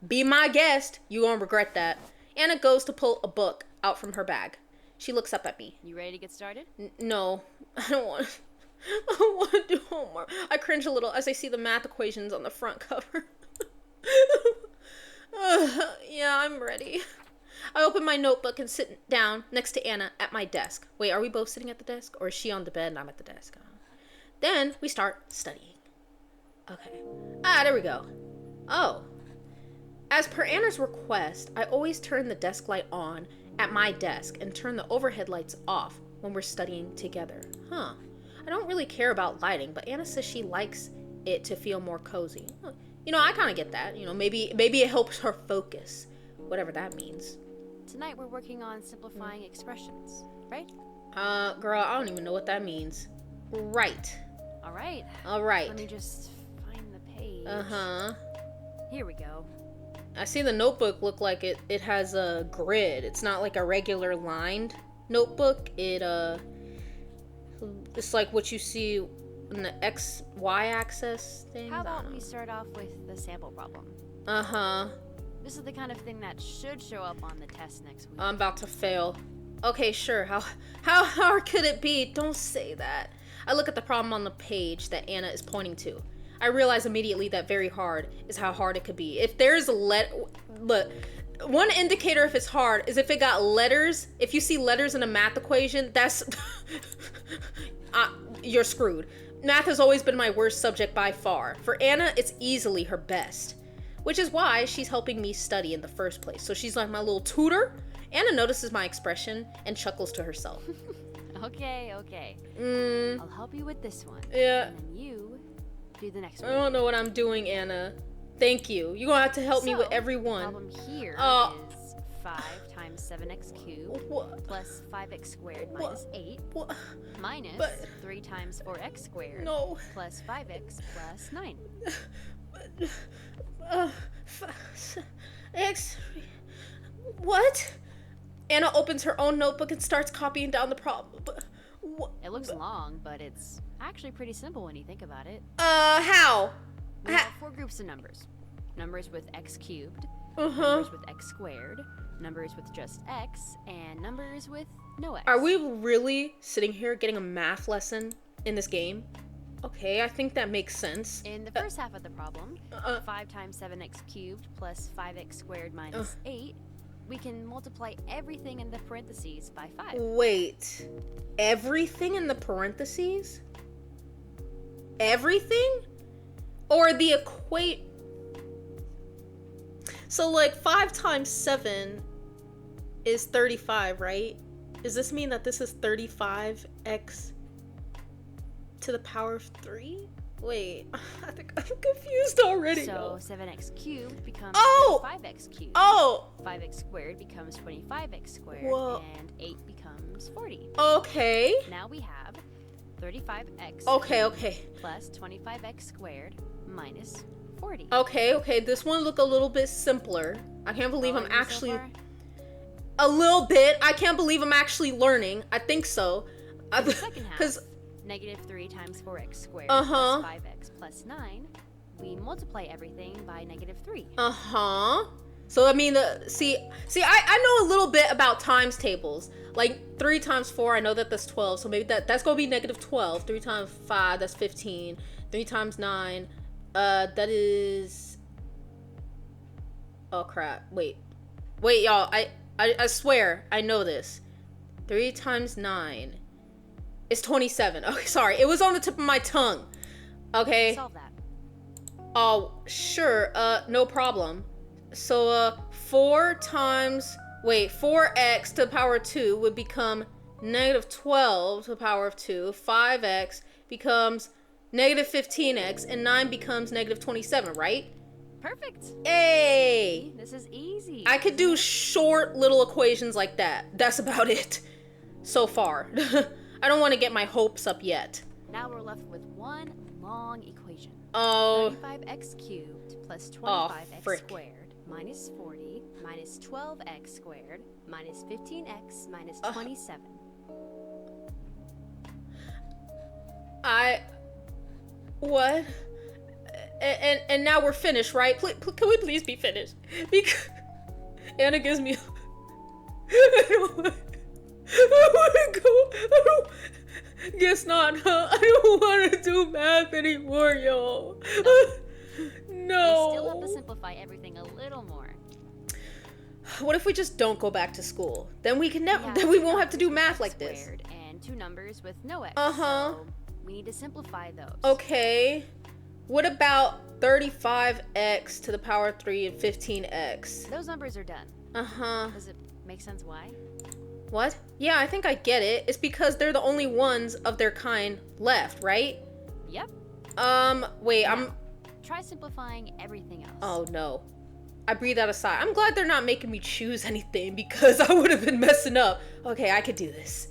Be my guest. You gonna regret that. Anna goes to pull a book out from her bag. She looks up at me. You ready to get started? No, I don't want to do homework. I cringe a little as I see the math equations on the front cover. Yeah, I'm ready. I open my notebook and sit down next to Anna at my desk. Wait, are we both sitting at the desk? Or is she on the bed and I'm at the desk? Then we start studying. Okay. There we go. Oh. As per Anna's request, I always turn the desk light on at my desk and turn the overhead lights off when we're studying together. I don't really care about lighting, but Anna says she likes it to feel more cozy. You know, I kind of get that. You know, maybe it helps her focus. Whatever that means. Tonight we're working on simplifying expressions, right? Girl, I don't even know what that means. Right. All right. Let me just find the page. Here we go. I see the notebook look like it has a grid. It's not like a regular lined notebook. It's like what you see in the XY axis thing. How about we start off with the sample problem? This is the kind of thing that should show up on the test next week. I'm about to fail. Okay, sure. How hard could it be? Don't say that. I look at the problem on the page that Anna is pointing to. I realize immediately that very hard is how hard it could be. If there's look, one indicator if it's hard is if it got letters. If you see letters in a math equation, that's you're screwed. Math has always been my worst subject by far. For Anna, it's easily her best. Which is why she's helping me study in the first place. So she's like my little tutor. Anna notices my expression and chuckles to herself. Okay. I'll help you with this one. Yeah. And then you do the next I one. don't know what I'm doing, Anna. Thank you. You're gonna have to help me with every one. The problem here is 5 times 7x cubed plus 5x squared minus 8 minus 3 times 4x squared plus 5x plus 9. What? Anna opens her own notebook and starts copying down the problem. It looks long, but it's actually pretty simple when you think about it. How? We have 4 groups of numbers. Numbers with x cubed, numbers with x squared, numbers with just x, and numbers with no x. Are we really sitting here getting a math lesson in this game? Okay, I think that makes sense. In the first half of the problem, 5 times 7x cubed plus 5x squared minus 8, we can multiply everything in the parentheses by 5. Wait, everything in the parentheses? Everything? Or the equate... So like 5 times 7 is 35, right? Does this mean that this is 35x to the power of 3? Wait, I think I'm confused already. So 7x cubed becomes 5x cubed. 5x squared becomes 25x squared. Whoa. And 8 becomes 40. Okay. Now we have 35x Okay. plus 25x squared minus 40. Okay. This one look a little bit simpler. I can't believe I'm actually... So a little bit. I can't believe I'm actually learning. I think so. the second half, negative 3 times 4x squared plus 5x plus 9, we multiply everything by negative 3. So I mean, see, I know a little bit about times tables. Like 3 times 4, I know that that's 12. So maybe that's gonna be negative 12. 3 times 5, that's 15. 3 times 9, that is... Oh crap! Wait, y'all. I swear I know this. 3 times 9 is 27. Okay, sorry. It was on the tip of my tongue. Okay. Solve that. Oh, sure. No problem. So, 4 times Wait, 4x to the power of 2 would become negative 12 to the power of 2. 5x becomes negative 15x, and 9 becomes negative 27, right? Perfect. Hey! This is easy. I could do short little equations like that. That's about it. So far. I don't want to get my hopes up yet. Now we're left with one long equation. Oh. 35x cubed plus 25x squared minus 40 minus 12x squared minus 15x minus 27. What? And now we're finished, right? Can we please be finished? Because Anna gives me... I don't want to go. Guess not, huh? I don't want to do math anymore, yo. No. You still have to simplify everything a little more. What if we just don't go back to school? Then we can then we won't have to do math like this. And two numbers with no x. So we need to simplify those. Okay. What about 35x to the power of 3 and 15x? Those numbers are done. Does it make sense why? What? Yeah, I think I get it. It's because they're the only ones of their kind left, right? Yep. Wait, Try simplifying everything else. Oh, no. I breathe out a sigh. I'm glad they're not making me choose anything because I would have been messing up. Okay, I could do this.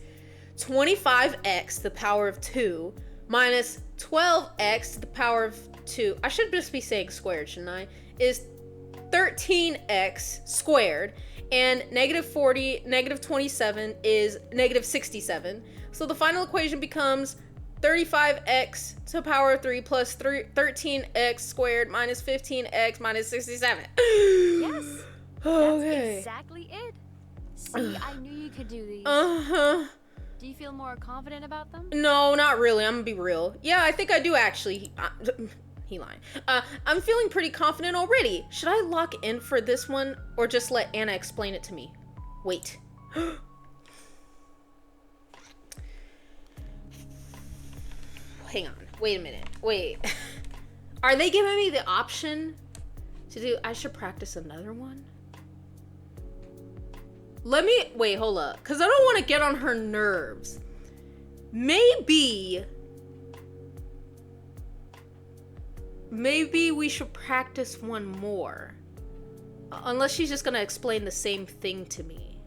25x to the power of 2 minus 12x to the power of 2. I should just be saying squared, shouldn't I? Is 13x squared. And negative 40, negative 27 is negative 67. So the final equation becomes 35x to the power of 3 plus 13x squared minus 15x minus 67. Yes. Okay. That's exactly it. See, I knew you could do these. Do you feel more confident about them? No, not really. I'm gonna be real. Yeah, I think I do actually. He lying. I'm feeling pretty confident already. Should I lock in for this one or just let Anna explain it to me? Wait. Hang on. Wait a minute. Wait. Are they giving me the option to do... I should practice another one? Let me... Wait, hold up. Because I don't want to get on her nerves. Maybe we should practice one more. Unless she's just gonna explain the same thing to me.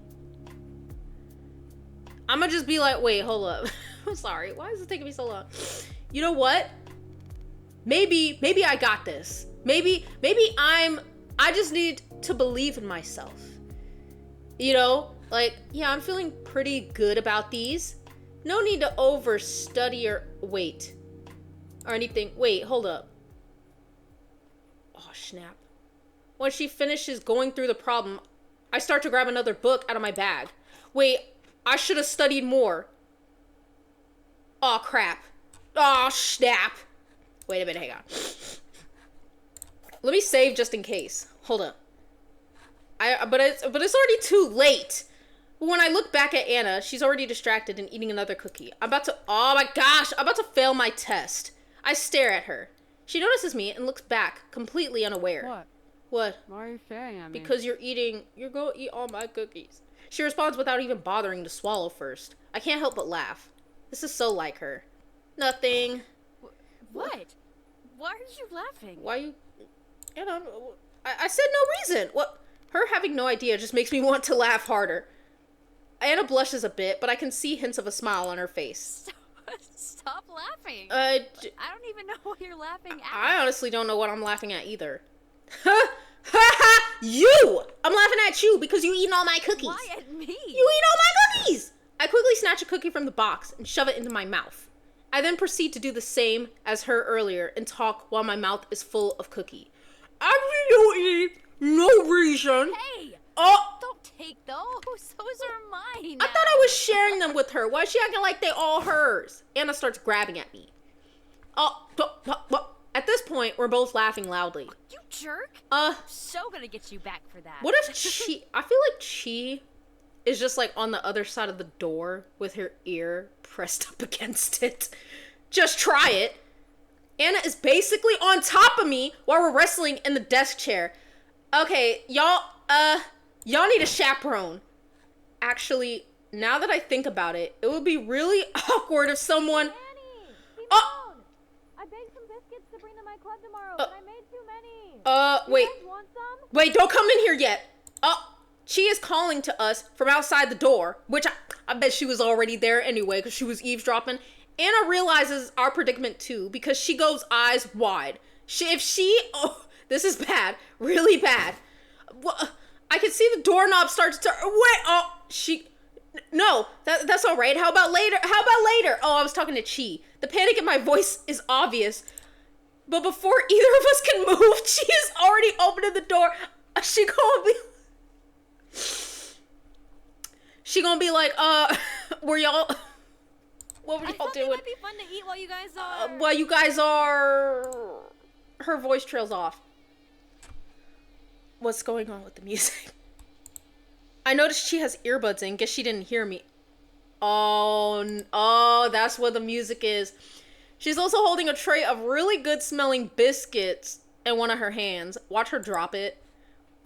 I'm gonna just be like, wait, hold up. I'm sorry. Why is it taking me so long? You know what? Maybe I got this. Maybe I just need to believe in myself. You know? Like, yeah, I'm feeling pretty good about these. No need to overstudy or wait. Or anything. Wait, hold up. Oh, snap. When she finishes going through the problem, I start to grab another book out of my bag. Wait, I should have studied more. Oh, crap. Oh, snap. Wait a minute, hang on. Let me save just in case. Hold up. But it's already too late. When I look back at Anna, she's already distracted and eating another cookie. Oh my gosh, I'm about to fail my test. I stare at her. She notices me and looks back, completely unaware. What? What? Why are you staring at me? Because you're going to eat all my cookies. She responds without even bothering to swallow first. I can't help but laugh. This is so like her. Nothing. What? Why are you laughing? Why you... Anna, I said no reason. What? Her having no idea just makes me want to laugh harder. Anna blushes a bit, but I can see hints of a smile on her face. Stop laughing. I don't even know what you're laughing at. I honestly don't know what I'm laughing at either. Ha ha! You! I'm laughing at you because you eating all my cookies. Why at me? You eat all my cookies! I quickly snatch a cookie from the box and shove it into my mouth. I then proceed to do the same as her earlier and talk while my mouth is full of cookie. I really don't eat no reason. Hey! Oh! Don't take those. Those are mine. I thought I was sharing them with her. Why is she acting like they all hers? Anna starts grabbing at me. At this point, we're both laughing loudly. You jerk. I'm so gonna get you back for that. What if I feel like Chi is just like on the other side of the door with her ear pressed up against it. Just try it. Anna is basically on top of me while we're wrestling in the desk chair. Okay, y'all, Y'all need a chaperone. Actually, now that I think about it, it would be really awkward if someone... Annie! Oh! I baked some biscuits to bring to my club tomorrow, and I made too many. Wait. You guys want some? Wait, don't come in here yet. She is calling to us from outside the door, which I bet she was already there anyway because she was eavesdropping. Anna realizes our predicament too because she goes eyes wide. Oh, this is bad, really bad. I can see the doorknob start to turn. Wait, no, that's all right. How about later? Oh, I was talking to Chi. The panic in my voice is obvious. But before either of us can move, she is already opening the door. She gonna be like, were y'all... What were y'all doing? It might be fun to eat while you guys are... Her voice trails off. What's going on with the music? I noticed she has earbuds in. Guess she didn't hear me. Oh, that's what the music is. She's also holding a tray of really good smelling biscuits in one of her hands. Watch her drop it.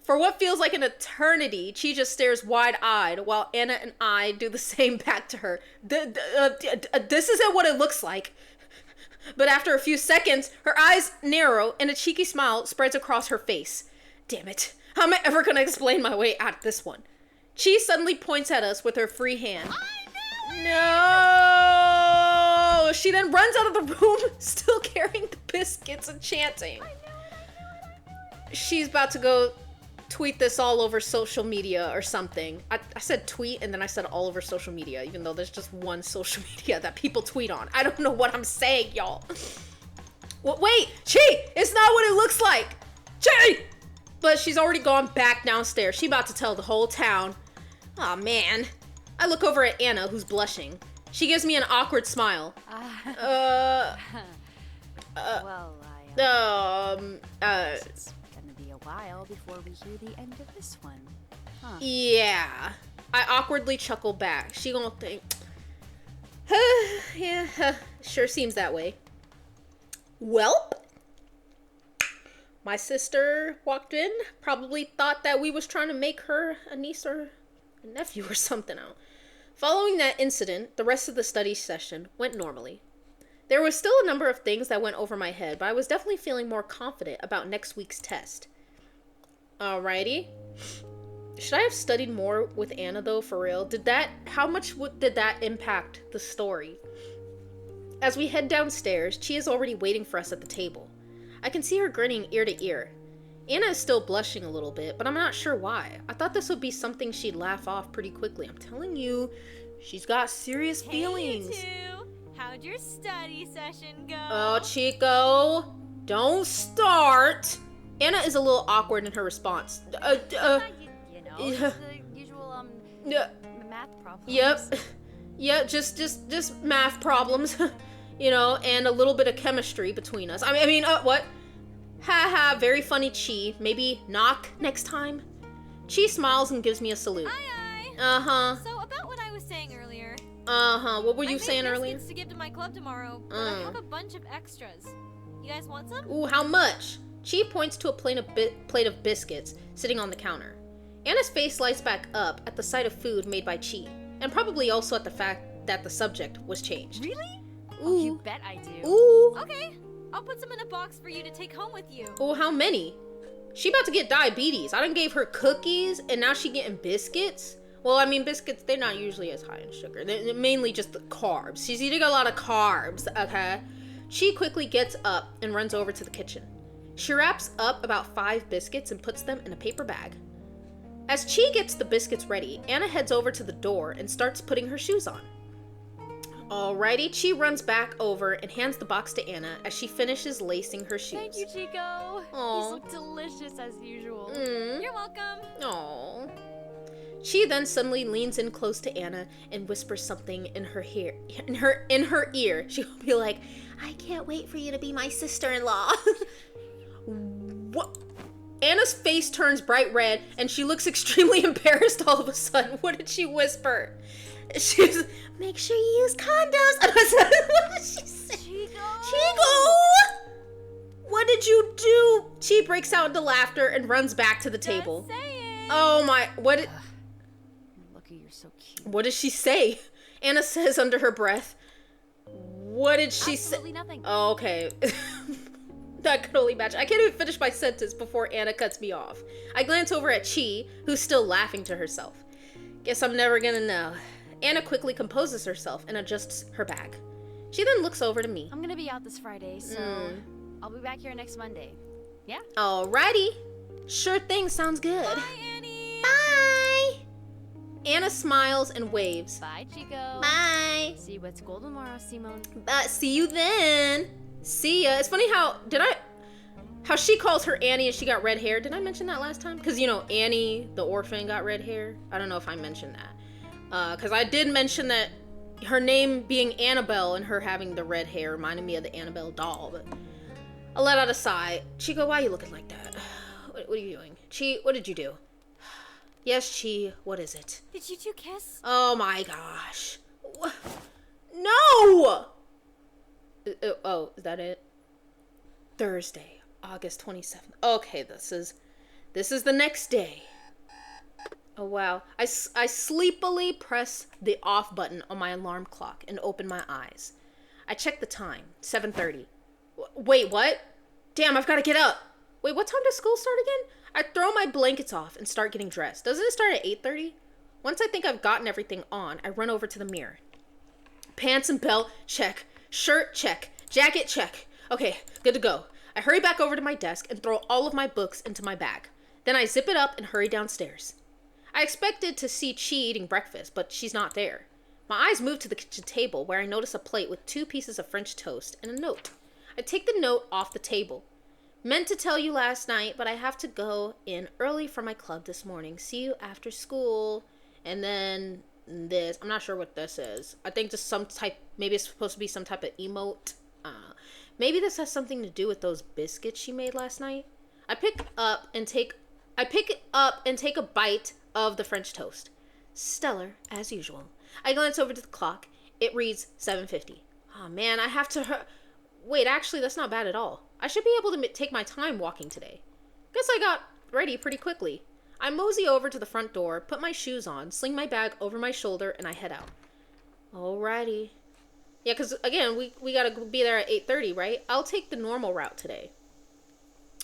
For what feels like an eternity, Chi just stares wide-eyed while Anna and I do the same back to her. This isn't what it looks like. But after a few seconds, her eyes narrow and a cheeky smile spreads across her face. Damn it. How am I ever going to explain my way out of this one? Chi suddenly points at us with her free hand. No! She then runs out of the room, still carrying the biscuits and chanting. She's about to go tweet this all over social media or something. I said tweet and then I said all over social media, even though there's just one social media that people tweet on. I don't know what I'm saying, y'all. Well, wait, Chi! It's not what it looks like! Chi! But she's already gone back downstairs. She about to tell the whole town. Aw, man. I look over at Anna, who's blushing. She gives me an awkward smile. It's gonna be a while before we hear the end of this one. Huh. Yeah. I awkwardly chuckle back. She gonna think, yeah, sure seems that way. Welp. My sister walked in, probably thought that we was trying to make her a niece or a nephew or something out. Following that incident, the rest of the study session went normally. There was still a number of things that went over my head, but I was definitely feeling more confident about next week's test. Alrighty. Should I have studied more with Anna though, for real? How much did that impact the story? As we head downstairs, Chi is already waiting for us at the table. I can see her grinning ear to ear. Anna is still blushing a little bit, but I'm not sure why. I thought this would be something she'd laugh off pretty quickly. I'm telling you, she's got serious feelings. Hey, you two. How'd your study session go? Oh, Chico, don't start. Anna is a little awkward in her response. It's the usual math problems. Yep, just math problems. You know, and a little bit of chemistry between us. I mean, what? Haha, very funny, Chi. Maybe knock next time? Chi smiles and gives me a salute. Aye. Uh-huh. So, about what I was saying earlier. Uh-huh, what were you saying earlier? I made biscuits to give to my club tomorrow, but I have a bunch of extras. You guys want some? Ooh, how much? Chi points to a plate of biscuits sitting on the counter. Anna's face lights back up at the sight of food made by Chi, and probably also at the fact that the subject was changed. Really? Ooh. You bet I do. Ooh. Okay, I'll put some in a box for you to take home with you. Oh, how many? She about to get diabetes. I done gave her cookies, and now she getting biscuits? Well, I mean, biscuits, they're not usually as high in sugar. They're mainly just the carbs. She's eating a lot of carbs, okay? She quickly gets up and runs over to the kitchen. She wraps up about 5 biscuits and puts them in a paper bag. As Chi gets the biscuits ready, Anna heads over to the door and starts putting her shoes on. Alrighty, Chi runs back over and hands the box to Anna as she finishes lacing her shoes. Thank you, Chico. Aw. These look delicious as usual. You're welcome. Aww. Chi then suddenly leans in close to Anna and whispers something in her ear. She'll be like, "I can't wait for you to be my sister-in-law." What? Anna's face turns bright red and she looks extremely embarrassed all of a sudden. What did she whisper? She's, "Make sure you use condoms." What did she say? Chico! What did you do? Chi breaks out into laughter and runs back to the table. Just saying. Oh my, Lucky you're so cute. What did she say? Anna says under her breath. What did she say? Absolutely nothing. Oh, okay. That could only match. I can't even finish my sentence before Anna cuts me off. I glance over at Chi, who's still laughing to herself. Guess I'm never gonna know. Anna quickly composes herself and adjusts her bag. She then looks over to me. I'm gonna be out this Friday, so I'll be back here next Monday. Yeah? Alrighty. Sure thing, sounds good. Bye, Annie! Bye! Anna smiles and waves. Bye, Chico. Bye! See you at school tomorrow, Simone. See you then. See ya. It's funny how she calls her Annie and she got red hair. Did I mention that last time? Because, you know, Annie, the orphan, got red hair. I don't know if I mentioned that. Because I did mention that her name being Annabelle and her having the red hair reminded me of the Annabelle doll. But I let out a sigh. Chico, why are you looking like that? What are you doing? Chi, what did you do? Yes, Chi, what is it? Did you two kiss? Oh my gosh. No! Oh, is that it? Thursday, August 27th. Okay, this is the next day. Oh wow. I sleepily press the off button on my alarm clock and open my eyes. I check the time, 7:30. Wait, what? Damn, I've got to get up. Wait, what time does school start again? I throw my blankets off and start getting dressed. Doesn't it start at 8:30? Once I think I've gotten everything on, I run over to the mirror. Pants and belt, check. Shirt, check. Jacket, check. Okay, good to go. I hurry back over to my desk and throw all of my books into my bag. Then I zip it up and hurry downstairs. I expected to see Chi eating breakfast, but she's not there. My eyes move to the kitchen table where I notice a plate with 2 pieces of French toast and a note. I take the note off the table. Meant to tell you last night, but I have to go in early for my club this morning. See you after school. And then this. I'm not sure what this is. I think just some type, maybe it's supposed to be some type of emote. Maybe this has something to do with those biscuits she made last night. I pick up and take a bite of the French toast. Stellar, as usual. I glance over to the clock. It reads 7:50. Oh man, I have to wait, actually, that's not bad at all. I should be able to take my time walking today. Guess I got ready pretty quickly. I mosey over to the front door, put my shoes on, sling my bag over my shoulder, and I head out. Alrighty. Yeah, because, again, we gotta be there at 8:30, right? I'll take the normal route today.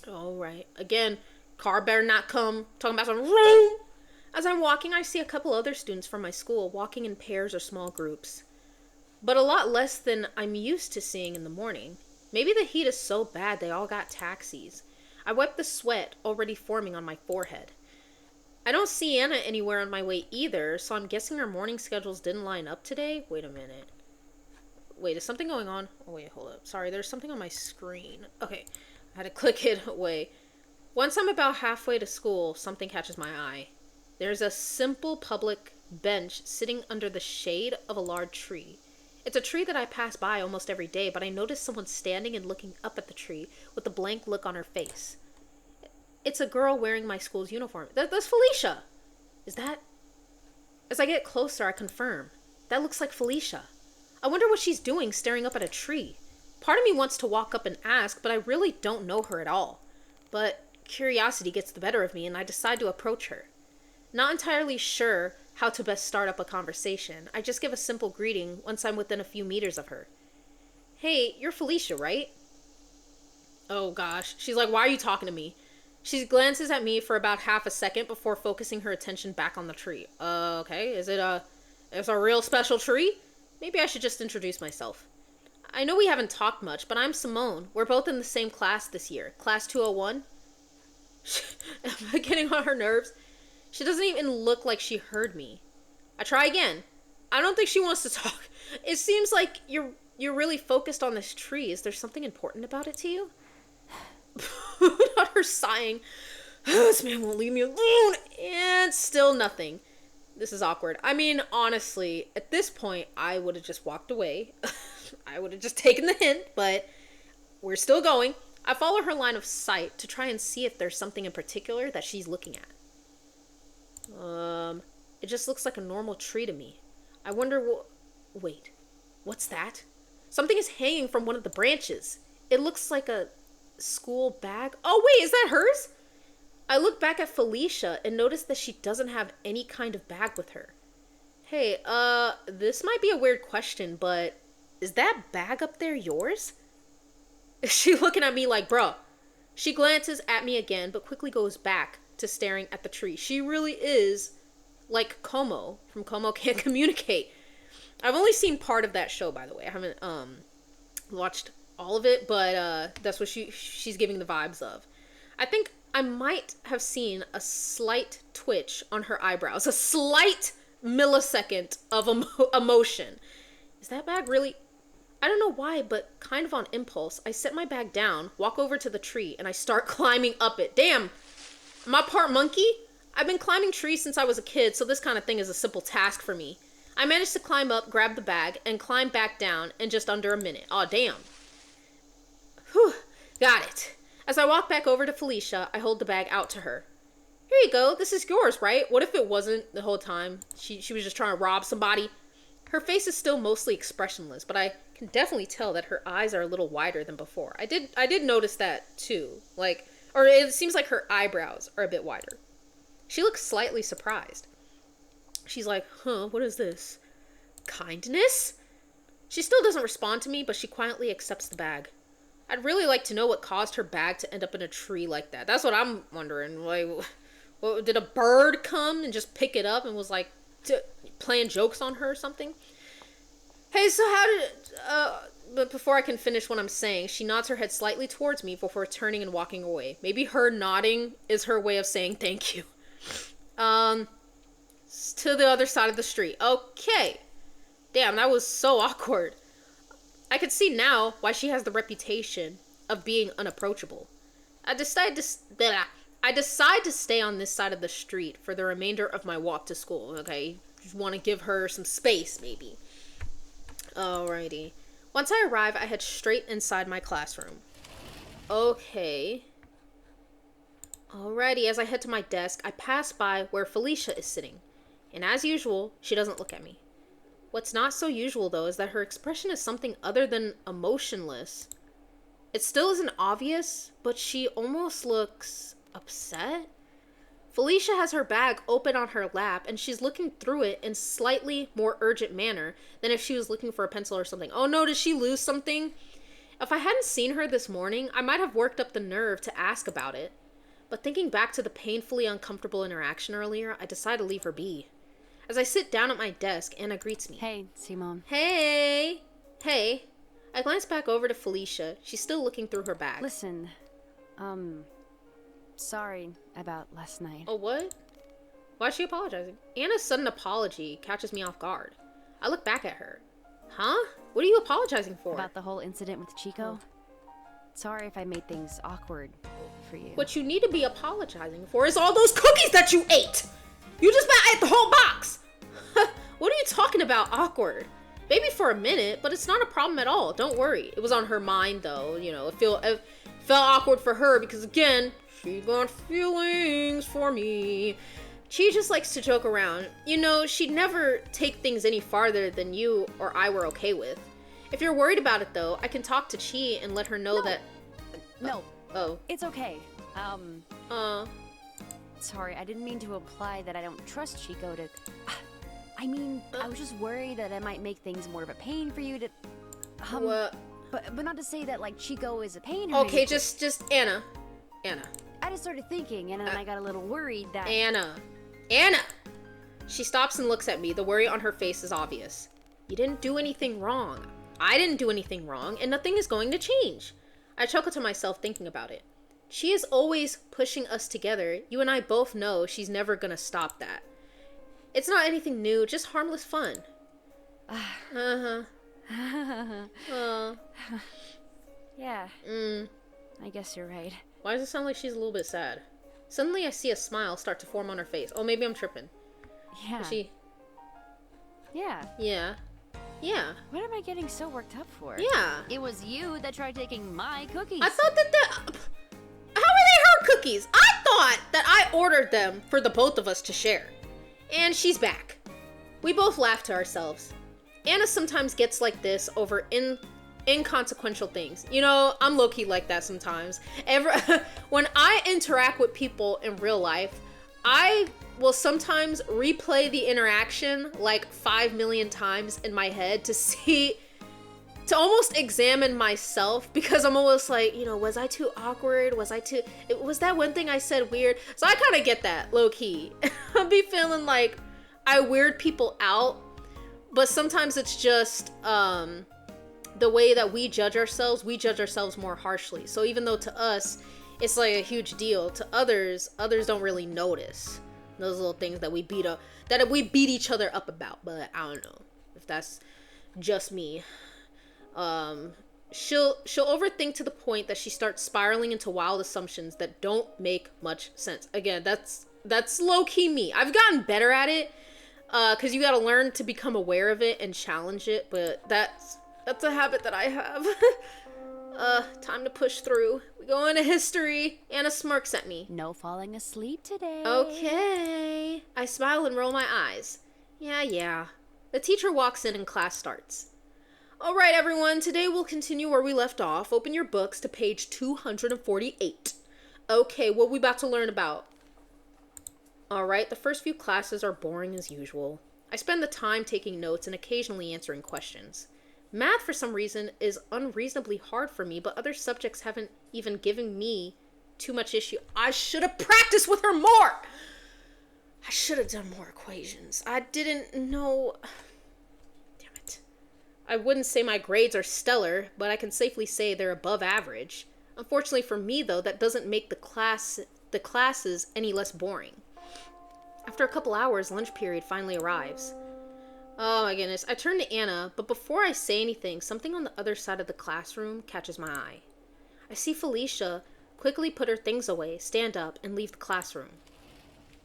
Alright. Again, car better not come talking about some room. As I'm walking, I see a couple other students from my school walking in pairs or small groups. But a lot less than I'm used to seeing in the morning. Maybe the heat is so bad they all got taxis. I wipe the sweat already forming on my forehead. I don't see Anna anywhere on my way either, so I'm guessing our morning schedules didn't line up today. Wait a minute. Wait, is something going on? Oh, wait, hold up. Sorry, there's something on my screen. Okay, I had to click it away. Once I'm about halfway to school, something catches my eye. There's a simple public bench sitting under the shade of a large tree. It's a tree that I pass by almost every day, but I notice someone standing and looking up at the tree with a blank look on her face. It's a girl wearing my school's uniform. That's Felicia! Is that... As I get closer, I confirm. That looks like Felicia. I wonder what she's doing staring up at a tree. Part of me wants to walk up and ask, but I really don't know her at all. But curiosity gets the better of me, and I decide to approach her. Not entirely sure how to best start up a conversation. I just give a simple greeting once I'm within a few meters of her. Hey, you're Felicia, right? Oh gosh. She's like, why are you talking to me? She glances at me for about half a second before focusing her attention back on the tree. Okay. Is it a real special tree? Maybe I should just introduce myself. I know we haven't talked much, but I'm Simone. We're both in the same class this year. Class 201. Am I getting on her nerves? She doesn't even look like she heard me. I try again. I don't think she wants to talk. It seems like you're really focused on this tree. Is there something important about it to you? Not her sighing. This man won't leave me alone. And still nothing. This is awkward. I mean, honestly, at this point, I would have just walked away. I would have just taken the hint, but we're still going. I follow her line of sight to try and see if there's something in particular that she's looking at. It just looks like a normal tree to me. I wonder wait, what's that? Something is hanging from one of the branches. It looks like a school bag. Oh wait, is that hers? I look back at Felicia and notice that she doesn't have any kind of bag with her. Hey, this might be a weird question, but is that bag up there yours? Is she looking at me like, bruh? She glances at me again, but quickly goes back to staring at the tree. She really is like Como from Como Can't Communicate. I've only seen part of that show, by the way. I haven't watched all of it, but that's what she's giving the vibes of. I think I might have seen a slight twitch on her eyebrows, a slight millisecond of emotion. Is that bag really... I don't know why, but kind of on impulse, I set my bag down, walk over to the tree, and I start climbing up it. Damn, am I part monkey? I've been climbing trees since I was a kid, so this kind of thing is a simple task for me. I managed to climb up, grab the bag, and climb back down in just under a minute. Aw, damn. Whew, got it. As I walk back over to Felicia, I hold the bag out to her. Here you go, this is yours, right? What if it wasn't the whole time? She was just trying to rob somebody? Her face is still mostly expressionless, but I can definitely tell that her eyes are a little wider than before. I did notice that too. Like, or it seems like her eyebrows are a bit wider. She looks slightly surprised. She's like, huh, what is this? Kindness? She still doesn't respond to me, but she quietly accepts the bag. I'd really like to know what caused her bag to end up in a tree like that. That's what I'm wondering. Like, what, did a bird come and just pick it up and was like playing jokes on her or something? Hey, so how did but before I can finish what I'm saying, she nods her head slightly towards me before turning and walking away. Maybe her nodding is her way of saying thank you. To the other side of the street. Okay. Damn, that was so awkward. I could see now why she has the reputation of being unapproachable. I decide to stay on this side of the street for the remainder of my walk to school. Okay, just want to give her some space, maybe. Alrighty. Once I arrive, I head straight inside my classroom. Okay. Alrighty, as I head to my desk, I pass by where Felicia is sitting. And as usual, she doesn't look at me. What's not so usual, though, is that her expression is something other than emotionless. It still isn't obvious, but she almost looks upset. Felicia has her bag open on her lap, and she's looking through it in slightly more urgent manner than if she was looking for a pencil or something. Oh no, did she lose something? If I hadn't seen her this morning, I might have worked up the nerve to ask about it. But thinking back to the painfully uncomfortable interaction earlier, I decide to leave her be. As I sit down at my desk, Anna greets me. Hey, Simone. Hey! Hey! I glance back over to Felicia. She's still looking through her bag. Listen, sorry about last night. Oh, what? Why is she apologizing? Anna's sudden apology catches me off guard. I look back at her. Huh? What are you apologizing for? About the whole incident with Chico? Sorry if I made things awkward for you. What you need to be apologizing for is all those cookies that you ate! You just about ate the whole box! What are you talking about, awkward? Maybe for a minute, but it's not a problem at all. Don't worry. It was on her mind, though. You know, it felt awkward for her because, again, she got feelings for me. She just likes to joke around. You know, she'd never take things any farther than you or I were okay with. If you're worried about it, though, I can talk to Chi and let her know that... No. Oh. It's okay. Sorry, I didn't mean to imply that I don't trust Chico to... I mean, I was just worried that it might make things more of a pain for you to... What? But not to say that, like, Chico is a pain or Okay, anything. just Anna. I just started thinking, and then I got a little worried that... Anna! She stops and looks at me. The worry on her face is obvious. You didn't do anything wrong. I didn't do anything wrong, and nothing is going to change. I chuckle to myself thinking about it. She is always pushing us together. You and I both know she's never gonna stop that. It's not anything new, just harmless fun. Yeah. I guess you're right. Why does it sound like she's a little bit sad? Suddenly I see a smile start to form on her face. Oh, maybe I'm tripping. Yeah. Is she... Yeah. Yeah. What am I getting so worked up for? Yeah. It was you that tried taking my cookies. I thought that how are they her cookies? I thought that I ordered them for the both of us to share. And she's back. We both laugh to ourselves. Anna sometimes gets like this over inconsequential things. You know, I'm low-key like that sometimes. When I interact with people in real life, I will sometimes replay the interaction like 5 million times in my head to almost examine myself, because I'm almost like, you know, was I too awkward? Was that one thing I said weird? So I kind of get that low-key. I'll be feeling like I weird people out, but sometimes it's just the way that we judge ourselves more harshly. So even though to us it's like a huge deal, to others don't really notice those little things that we beat each other up about. But I don't know if that's just me. She'll overthink to the point that she starts spiraling into wild assumptions that don't make much sense. Again, that's low-key me. I've gotten better at it, because you gotta learn to become aware of it and challenge it, but that's a habit that I have. Time to push through. We go into history. Anna smirks at me. No falling asleep today. Okay. I smile and roll my eyes. Yeah. The teacher walks in and class starts. All right, everyone. Today we'll continue where we left off. Open your books to page 248. Okay, what we about to learn about? All right, the first few classes are boring as usual. I spend the time taking notes and occasionally answering questions. Math, for some reason, is unreasonably hard for me, but other subjects haven't even given me too much issue. I should have practiced with her more! I should have done more equations. I didn't know... Damn it. I wouldn't say my grades are stellar, but I can safely say they're above average. Unfortunately for me, though, that doesn't make the classes any less boring. After a couple hours, lunch period finally arrives. Oh my goodness. I turn to Anna, but before I say anything, something on the other side of the classroom catches my eye. I see Felicia quickly put her things away, stand up, and leave the classroom.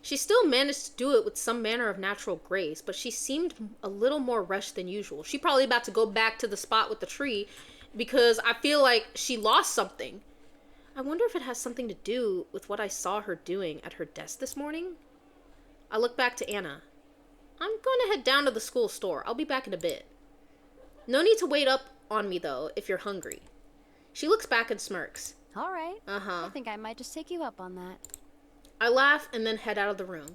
She still managed to do it with some manner of natural grace, but she seemed a little more rushed than usual. She probably about to go back to the spot with the tree, because I feel like she lost something. I wonder if it has something to do with what I saw her doing at her desk this morning. I look back to Anna. I'm going to head down to the school store. I'll be back in a bit. No need to wait up on me, though, if you're hungry. She looks back and smirks. All right. Uh-huh. I think I might just take you up on that. I laugh and then head out of the room.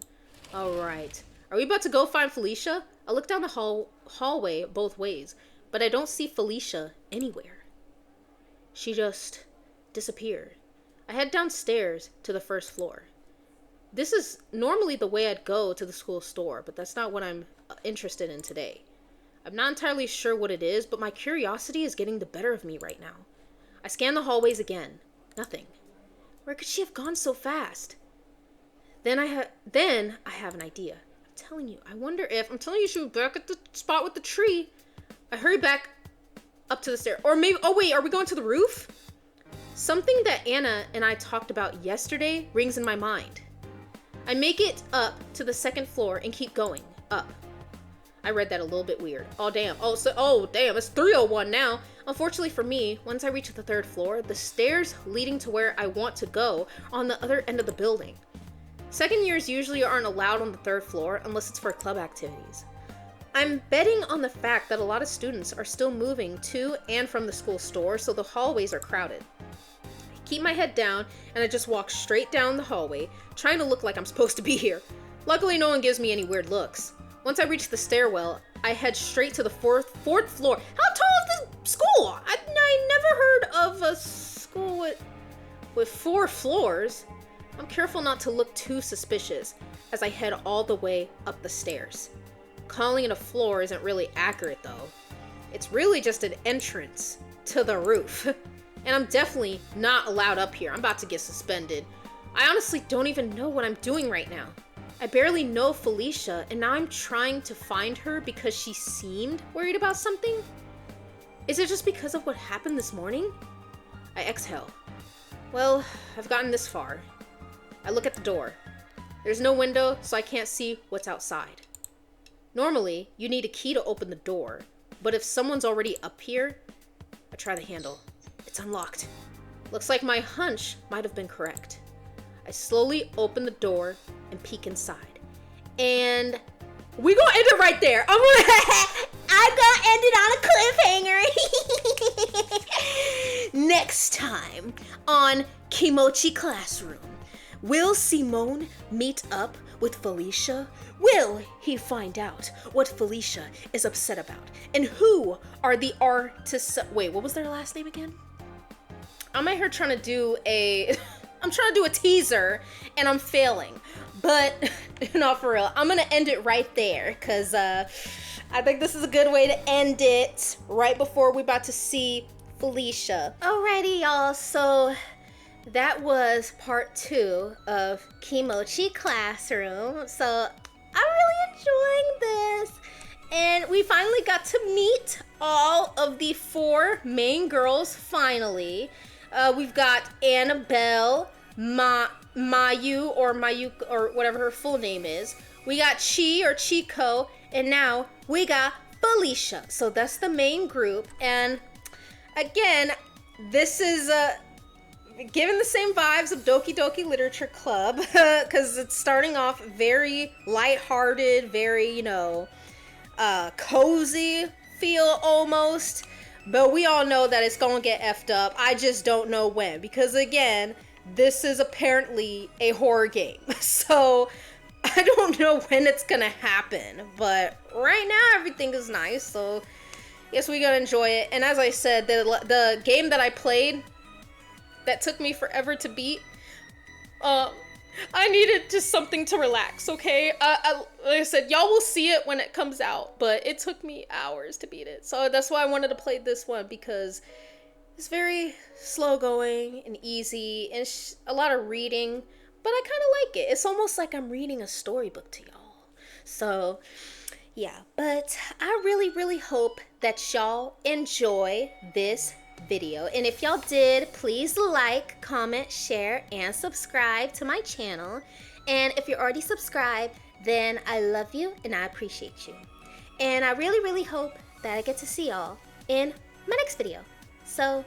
All right. Are we about to go find Felicia? I look down the hallway both ways, but I don't see Felicia anywhere. She just disappeared. I head downstairs to the first floor. This is normally the way I'd go to the school store, but that's not what I'm interested in today. I'm not entirely sure what it is, but my curiosity is getting the better of me right now. I scan the hallways again. Nothing. Where could she have gone so fast? Then I have an idea. I'm telling you, she was back at the spot with the tree. I hurry back up to the stair. Or maybe, oh wait, are we going to the roof? Something that Anna and I talked about yesterday rings in my mind. I make it up to the second floor and keep going up. I read that a little bit weird. Oh damn, it's 301 now. Unfortunately for me, once I reach the third floor, the stairs leading to where I want to go are on the other end of the building. Second years usually aren't allowed on the third floor unless it's for club activities. I'm betting on the fact that a lot of students are still moving to and from the school store, so the hallways are crowded. Keep my head down, and I just walk straight down the hallway, trying to look like I'm supposed to be here. Luckily, no one gives me any weird looks. Once I reach the stairwell, I head straight to the fourth floor. How tall is this school? I never heard of a school with 4 floors. I'm careful not to look too suspicious as I head all the way up the stairs. Calling it a floor isn't really accurate, though. It's really just an entrance to the roof. And I'm definitely not allowed up here. I'm about to get suspended. I honestly don't even know what I'm doing right now. I barely know Felicia, and now I'm trying to find her because she seemed worried about something? Is it just because of what happened this morning? I exhale. Well, I've gotten this far. I look at the door. There's no window, so I can't see what's outside. Normally, you need a key to open the door, but if someone's already up here, I try the handle. It's unlocked. Looks like my hunch might have been correct. I slowly open the door and peek inside. And we gonna end it right there. I'm gonna end it on a cliffhanger. Next time on Kimochii Classroom, will Simone meet up with Felicia? Will he find out what Felicia is upset about? And who are the artists? Wait, what was their last name again? I'm out here trying to do a teaser and I'm failing. But not for real. I'm gonna end it right there because I think this is a good way to end it right before we're about to see Felicia. Alrighty, y'all. So that was part 2 of Kimochii Classroom. So I'm really enjoying this. And we finally got to meet all of the 4 main girls finally. We've got Annabelle, Mayu or whatever her full name is. We got Chi or Chico, and now we got Felicia. So that's the main group. And again, this is given the same vibes of Doki Doki Literature Club because it's starting off very lighthearted, very, cozy feel almost. But we all know that it's gonna get effed up. I just don't know when, because again, this is apparently a horror game. So I don't know when it's gonna happen, but right now everything is nice. So yes, we gotta enjoy it. And as I said, the game that I played that took me forever to beat, I needed just something to relax, okay? Like I said, y'all will see it when it comes out, but it took me hours to beat it. So that's why I wanted to play this one, because it's very slow going and easy and a lot of reading, but I kind of like it. It's almost like I'm reading a storybook to y'all. So yeah, but I really, really hope that y'all enjoy this video. And if y'all did, please like, comment, share, and subscribe to my channel. And if you're already subscribed, then I love you and I appreciate you. And I really, really hope that I get to see y'all in my next video. So